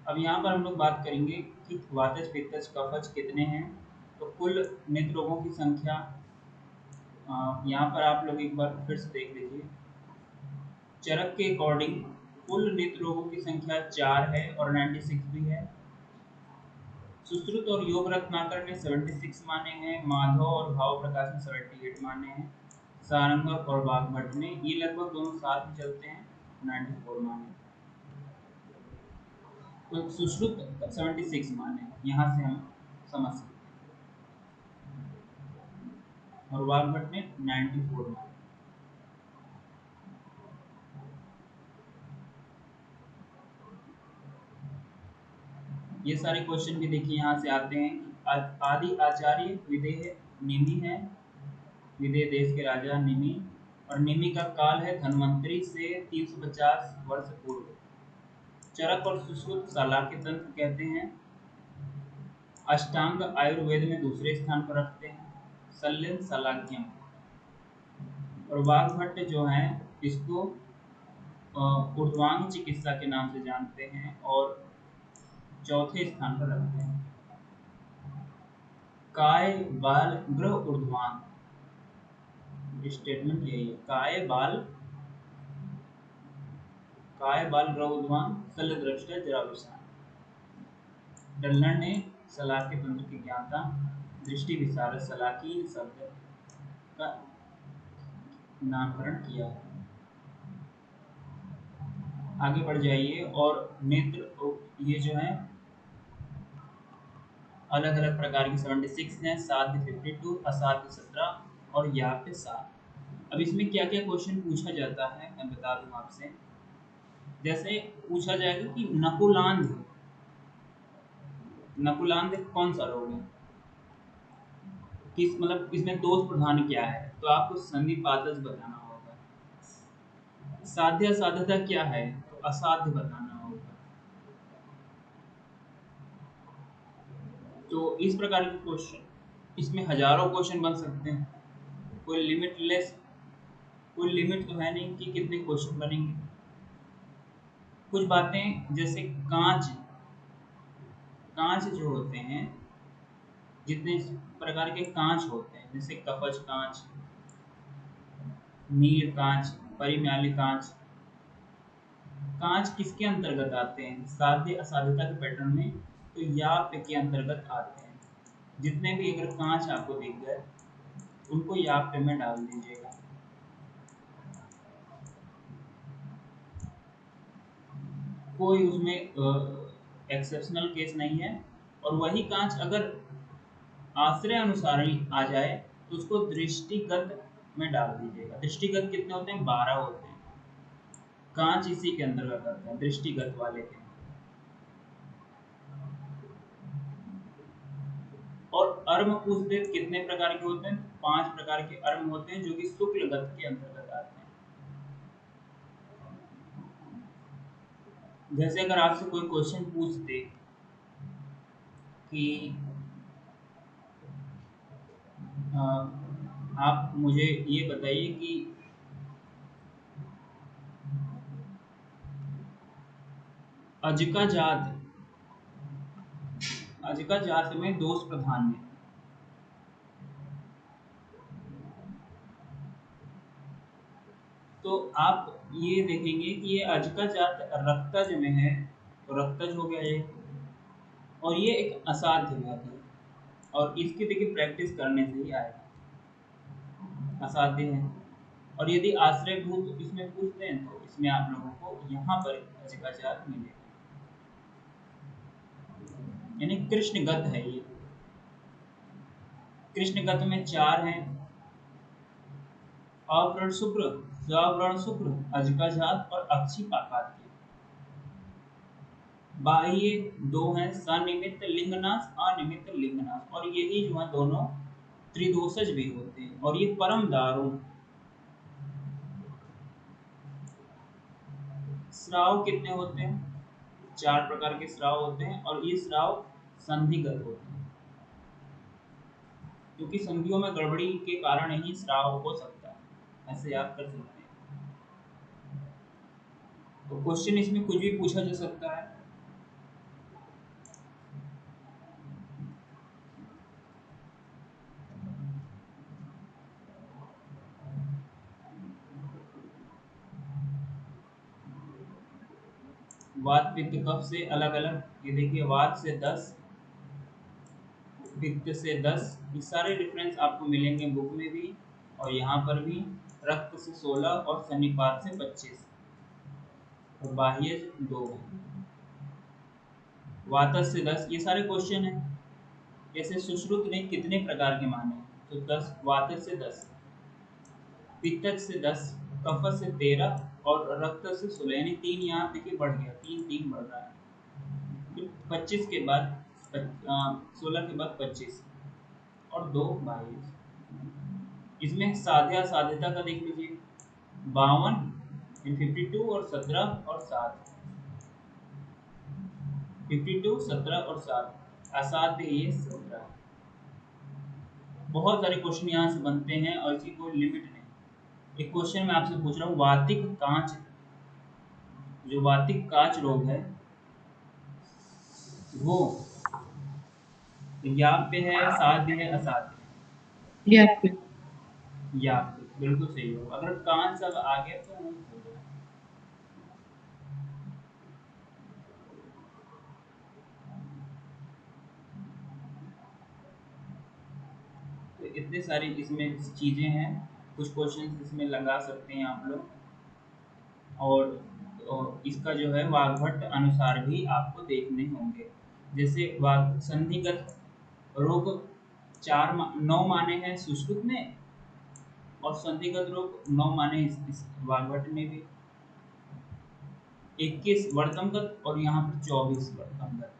अब यहाँ पर हम लोग बात करेंगे कि वातज पित्तज कफज कितने हैं। तो कुल नेत्र रोगों की संख्या यहाँ पर आप लोग एक बार फिर से देख लीजिए। चरक के अकॉर्डिंग कुल नेत्र रोगों की संख्या 4 है और 96 भी है। सुश्रुत और योग रत्नाकर ने 76 माने हैं, माधव और भाव प्रकाश ने 78 माने हैं, सारंग और वाघभट्ट ने, ये लगभग दोनों साथ में चलते हैं, 94 माने। तो सुश्रुत 76 माने, यहाँ से हम समझ सकते हैं, और वाघभट्ट ने 94 माने। ये सारे क्वेश्चन भी देखिए यहाँ से आते हैं। आदि आचार्य विदेह निमि है, विदेह देश के राजा निमि, और निमि का काल है धन्वंतरी से 350 वर्ष पूर्व। चरक और सुश्रुत शालाक्य तंत्र कहते हैं। अष्टांग आयुर्वेद में दूसरे स्थान पर रखते हैं, शल्यन शालाक्यम। और वाघभट्ट जो है इसको ऊर्ध्वांग चिकित्सा के नाम से जानते हैं और चौथे स्थान पर रखते हैं। काय बाल ग्रह ऊर्ध्वांग, स्टेटमेंट यही है, काय बाल ग्रह ऊर्ध्वांग शल्य दृष्टा जरा विषाण। डल्लर ने शलाक्य तंत्र के ज्ञाता दृष्टि विशारद शलाकीन शब्द का नामकरण किया है। आगे बढ़ जाइए। और नेत्र ये जो है अलग अलग प्रकार की 76 हैं, साध्य 52, असाध्य 17 और याप्य 7। अब इसमें क्या क्या क्वेश्चन पूछा जाता है मैं बता दूं आपसे। जैसे पूछा जाएगा कि नकुलांध कौन सा रोग है, किस मतलब इसमें दोष प्रधान क्या है, तो आपको संधिपातज बताना होगा। साध्य असाध्यता क्या है, तो असाध्य बताना होगा। तो इस प्रकार के क्वेश्चन, इसमें हजारों क्वेश्चन बन सकते हैं, कोई लिमिट तो है नहीं कि कितने क्वेश्चन बनेंगे। कुछ बातें जैसे कांच जो होते हैं, जितने प्रकार के कांच होते हैं, जैसे कफज कांच, नील कांच, परिम्याली कांच, कांच किसके अंतर्गत आते हैं, साध्य असाध्यता के पैटर्न में, तो याप्य के अंतर्गत आते हैं। जितने भी अगर कांच आपको दिख गए उनको याप्य में डाल दीजिएगा। कोई उसमें एक्सेप्शनल केस नहीं है। और वही कांच अगर आश्रय अनुसार ही आ जाए तो उसको दृष्टिगत में डाल दीजिएगा। दृष्टिगत कितने होते हैं, 12 होते हैं। कांच इसी के अंतर्गत आते हैं, दृष्टिगत वाले के। और अर्म पूछते कितने प्रकार के होते हैं, 5 प्रकार के अर्म होते हैं जो कि शुक्लगत के अंतर्गत आते हैं। जैसे अगर आपसे कोई क्वेश्चन पूछते कि आप मुझे ये बताइए कि अजका जात में दोष प्रधान है, तो आप ये देखेंगे कि ये अजका जात रक्तज में है, तो रक्तज हो गया ये, और ये एक असाध्य जात है, और इसकी देखिए प्रैक्टिस करने से ही आएगा, असाध्य है। और यदि आश्रयभूत इसमें पूछते हैं तो इसमें आप लोगों को यहाँ पर अजका जात मिलेगा, यानी कृष्णगत है ये। कृष्णगत में 4 हैं, आवरण शुक्र, स्वावरण शुक्र, अजका जात और अक्षिपाकाद्य। बाह्य 2 हैं, सनिमित्त लिंगनाश, अनिमित्त लिंगनाश, और यही जो है दोनों त्रिदोषज भी होते हैं, और ये परम दारुण। स्राव कितने होते हैं, 4 प्रकार के स्राव होते हैं, और ये स्राव संधिगत होते हैं। क्योंकि संधियों में गड़बड़ी के कारण ही स्राव हो सकता है, ऐसे याद कर सकते हैं। तो क्वेश्चन इसमें कुछ भी पूछा जा सकता है। वात पित्त कफ से अलग अलग, ये देखिए वात से 10, पित्त से 10, ये सारे डिफरेंस आपको मिलेंगे बुक में भी और यहाँ पर भी। रक्त से 16 और सन्निपात से 25 और बाह्य 2, वातस से 10, ये सारे क्वेश्चन हैं। जैसे सुश्रुत ने कितने प्रकार के माने, तो 10, वातस से 10, पित्त से 10, कफ से 13 और रक्त से 16, यानी 3 यहाँ देखिए बढ़ गया, 3 3 बढ़ रहा है। फिर 25 के बाद 16 के बाद 25 और 2 22। इसमें साध्या साध्यता का देख लीजिए, 52 52 और 17 और 7, 52 17 और 7, असाध्य ये 17। बहुत सारे क्वेश्चन यहाँ से बनते हैं और इसकी कोई लिमिट नहीं। एक क्वेश्चन मैं आपसे पूछ रहा हूँ, वातिक कांच, जो वातिक काच रोग है वो याप्य है, साध्य है, असाध्य या फिर है? याप्य बिल्कुल सही हो। अगर कांच अब आ गया तो वो हो गया। तो इतने सारी इसमें चीज़ें हैं, कुछ क्वेश्चन इसमें लगा सकते हैं आप लोग। और इसका जो है वाग्भट अनुसार भी आपको देखने होंगे। जैसे वाग संधिगत रोग 9 माने हैं सुश्रुत ने, और संधिगत रोग 9 माने इस वाग्भट ने भी। 21 वर्तमगत और यहाँ पर 24 वर्तमगत,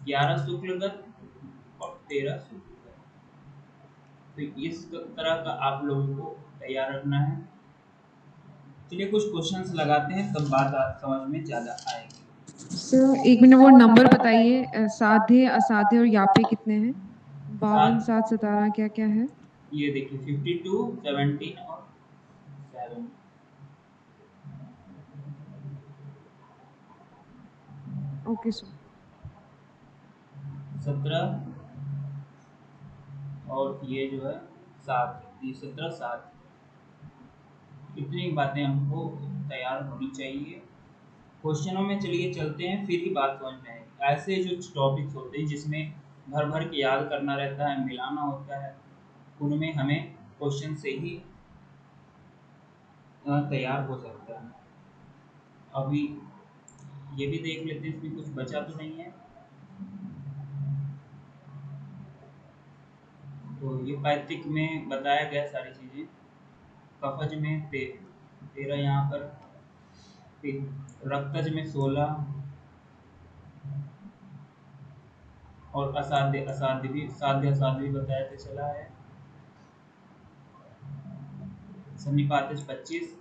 11 शुक्लगत और 13 शुक्लगत। तो इस तरह का आप लोगों को तैयार रखना है। चलिए कुछ क्वेश्चंस लगाते हैं, तब बात समझ में ज़्यादा आएगी। सर एक मिनट वो नंबर बताइए, साध्य असाध्य और यापे कितने हैं? 52 7 17 क्या क्या है? ये देखिए 52 17 और 7, ओके सर। 17 और ये जो है 7, ये 17 7। इतनी बातें हमको तैयार होनी चाहिए। क्वेश्चनों में चलिए चलते हैं, फिर ही बात समझ में आएगी। ऐसे जो टॉपिक्स होते हैं जिसमें भर भर के याद करना रहता है, मिलाना होता है, उनमें हमें क्वेश्चन से ही तैयार हो सकता है। अभी ये भी देख लेते हैं, इसमें कुछ बचा तो नहीं है। तो ये पैतृक में बताया गया सारी चीज़ें। कफज में 13 यहाँ पर, फिर रक्तज में 16 और असाध्य असाध्य भी, साध्य असाध्य भी बताया तो चला है। सन्निपातज 25।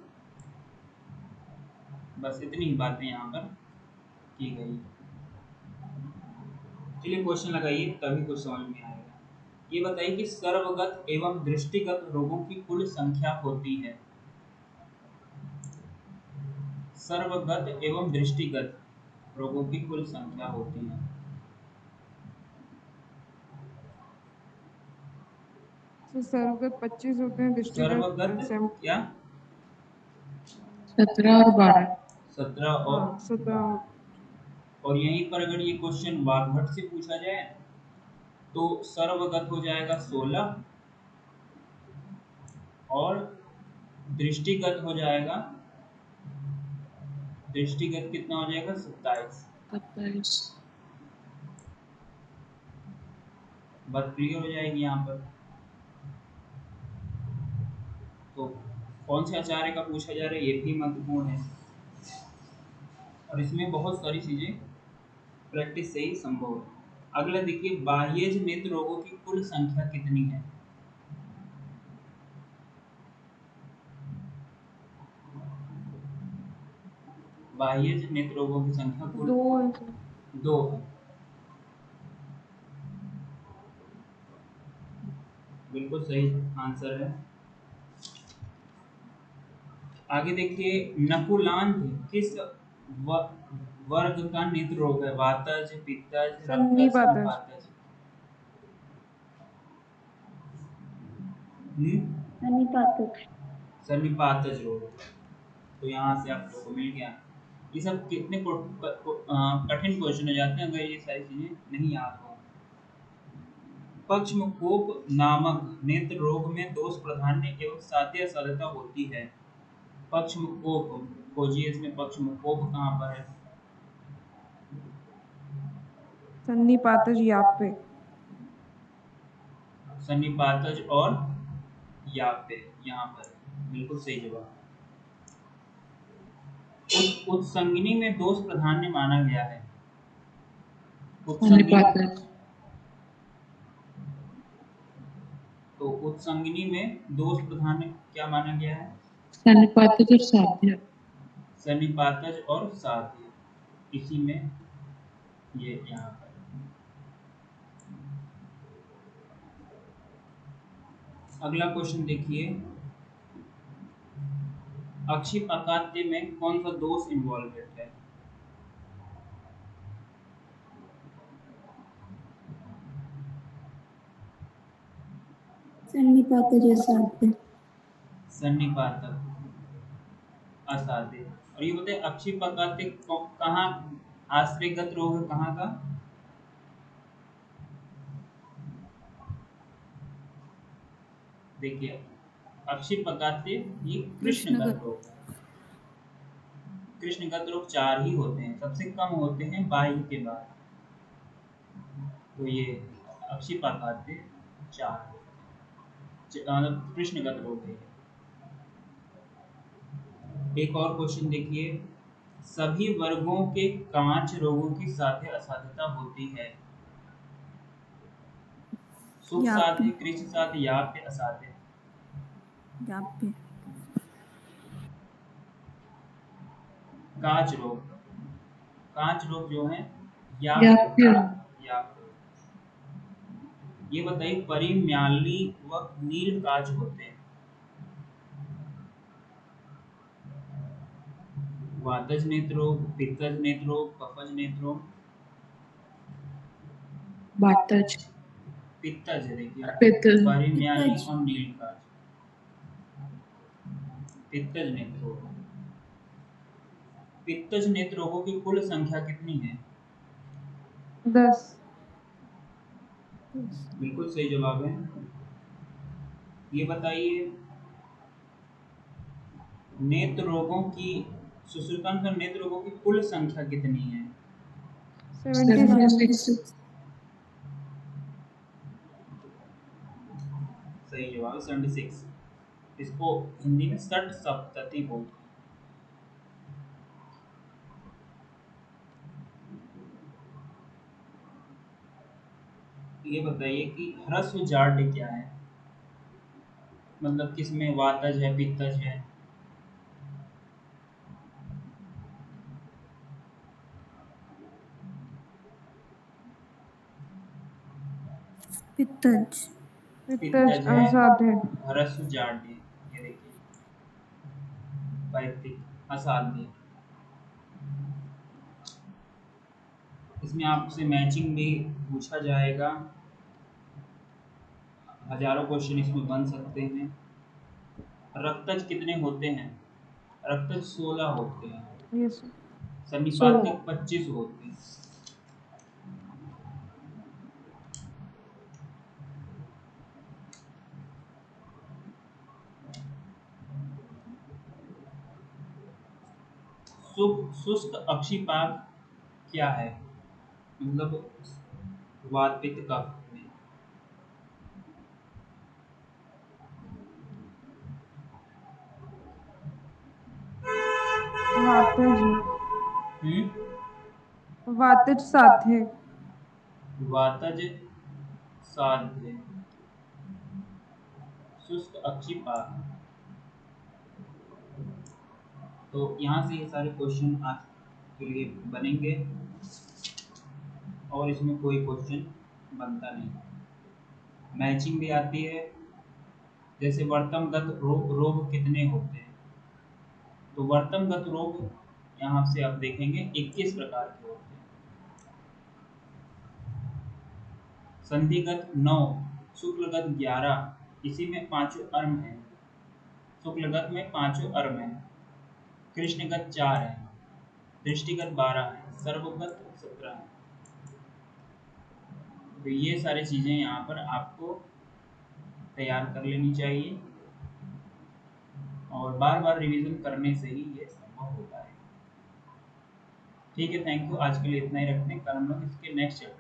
बस इतनी ही बातें यहाँ पर की गई। चलिए क्वेश्चन लगाइए, तभी कुछ समझ में आएगा। ये बताइए कि सर्वगत एवं दृष्टिगत रोगों की कुल संख्या होती है। सर्वगत एवं दृष्टिगत रोगों की कुल संख्या होती है। सर सर्वगत 25 होते हैं, दृष्टिगत सर्वगत 7। क्या? 17 और 12। 17 और हाँ 17। और यहीं पर अगर ये क्वेश्चन वाग्भट से पूछा जाए तो सर्वगत हो जाएगा 16 और दृष्टिगत हो जाएगा, दृष्टिगत कितना हो जाएगा 27। 27। बात क्लियर हो जाएगी यहाँ पर। तो कौन से आचार्य का पूछा जा रहा है ये भी महत्वपूर्ण है, और इसमें बहुत सारी चीजें प्रैक्टिस से ही संभव है। अगला देखिए, बाह्यज नेत्र रोगों की कुल संख्या कितनी है? बाह्यज नेत्र रोगों की संख्या कुल 2 है सर। 2 है। बिल्कुल सही आंसर है। आगे देखिए, नकुलांध किस व, वर्ग का नेत्र रोग है? वातज, पित्तज, रक्तज, सन्निपातज। सन्निपातज। हम्म सन्निपातज। सन्निपातज रोग। तो यहाँ से आप लोगों को मिल गया। ये सब कितने कठिन क्वेश्चन हो जाते हैं अगर ये सारी चीजें नहीं याद हो। पक्षमकोप नामक नेत्र रोग में दोष प्राधान्य एवं साध्य असाध्यता होती है। पक्षमकोप खोजिए, इसमें पक्षमकोप कहाँ पर है? सन्निपातज याप्पे। सन्निपातज और याप्पे यहाँ पर है। बिल्कुल सही जवाब। उत्संगिनी में दोष प्राधान्य माना गया है। उत्संगिनी, सन्निपातज। तो उत्संगिनी में दोष प्राधान्य क्या माना गया है? सन्निपातज और साध्य। सन्निपातज और साध्य, इसी में ये यहाँ पर। अगला क्वेश्चन देखिए, अक्षिपकाद्य में कौन सा दोष इन्वॉल्व है? सन्निपातज असाध्य। सन्निपातक असाध्य। और ये बताइए, अक्षिपकाद्य कहाँ आश्रयगत रोग है, कहाँ का? देखिए, अक्षिपकाद्य ये कृष्णगत रोग है। कृष्णगत रोग 4 ही होते हैं, सबसे कम होते हैं बाह्य के बाद। तो ये अक्षिपकाद्य 4 मतलब कृष्णगत रोग है। एक और क्वेश्चन देखिए, सभी वर्गों के कांच रोगों की साध्य असाध्यता होती है। सुख साध्य, कृषि साध्य, याप्य, असाध्य। याप्य। कांच रोग, कांच रोग जो है याप्य। याप्य। ये बताइए, परिम्याली व नील कांच होते हैं। वातज नेत्र रोग, पित्तज नेत्र रोग, कफज नेत्र रोग। वातज। पित्तज है, देखिए पित्तज। परिम्याली पित्तज। और नील कांच। पित्तज नेत्र रोग। पित्तज नेत्र रोगों की कुल संख्या कितनी है? 10। बिल्कुल सही जवाब है। ये बताइए, नेत्र रोगों की सुश्रुतांश और नेत्र रोगों की कुल संख्या कितनी है? 76। 76। सही जवाब 76। इसको हिंदी में षट सप्तति बोलते हैं। ये बताइए कि ह्रस्व जाड्य क्या है? मतलब किसमें वातज है, पित्तज है? पित्तज। पित्तज पित्तज है, असाध्य। ह्रस्व जाड्य, ये देखिए पैतृक, असाध्य। इसमें आपसे मैचिंग भी पूछा जाएगा, हजारों क्वेश्चन इसमें बन सकते हैं। रक्तज कितने होते हैं? रक्तज 16 होते हैं। यस। सन्निपातिक 25 होते हैं। शुष्क अक्षिपाक क्या है? मतलब वात पित्त कफ में। वातज। हम्म वातज साध्य। वातज साध्य, शुष्क अक्षिपाक। तो यहाँ से ये सारे क्वेश्चन आज के लिए बनेंगे और इसमें कोई क्वेश्चन बनता नहीं। मैचिंग भी आती है जैसे वर्तमगत रोग कितने होते हैं? तो वर्तमगत रोग यहाँ से आप देखेंगे 21 प्रकार के होते हैं। संधिगत 9, शुक्लगत 11, इसी में पांचों अर्म हैं। शुक्लगत में पांचों अर्म हैं। कृष्णगत 4 है, दृष्टिगत 12 है, सर्वगत 17 है। तो ये सारी चीजें यहाँ पर आपको तैयार कर लेनी चाहिए और बार बार रिवीजन करने से ही ये संभव होता है। ठीक है, थैंक यू। आज के लिए इतना ही रखते हैं। कल हम लोग इसके नेक्स्ट चैप्टर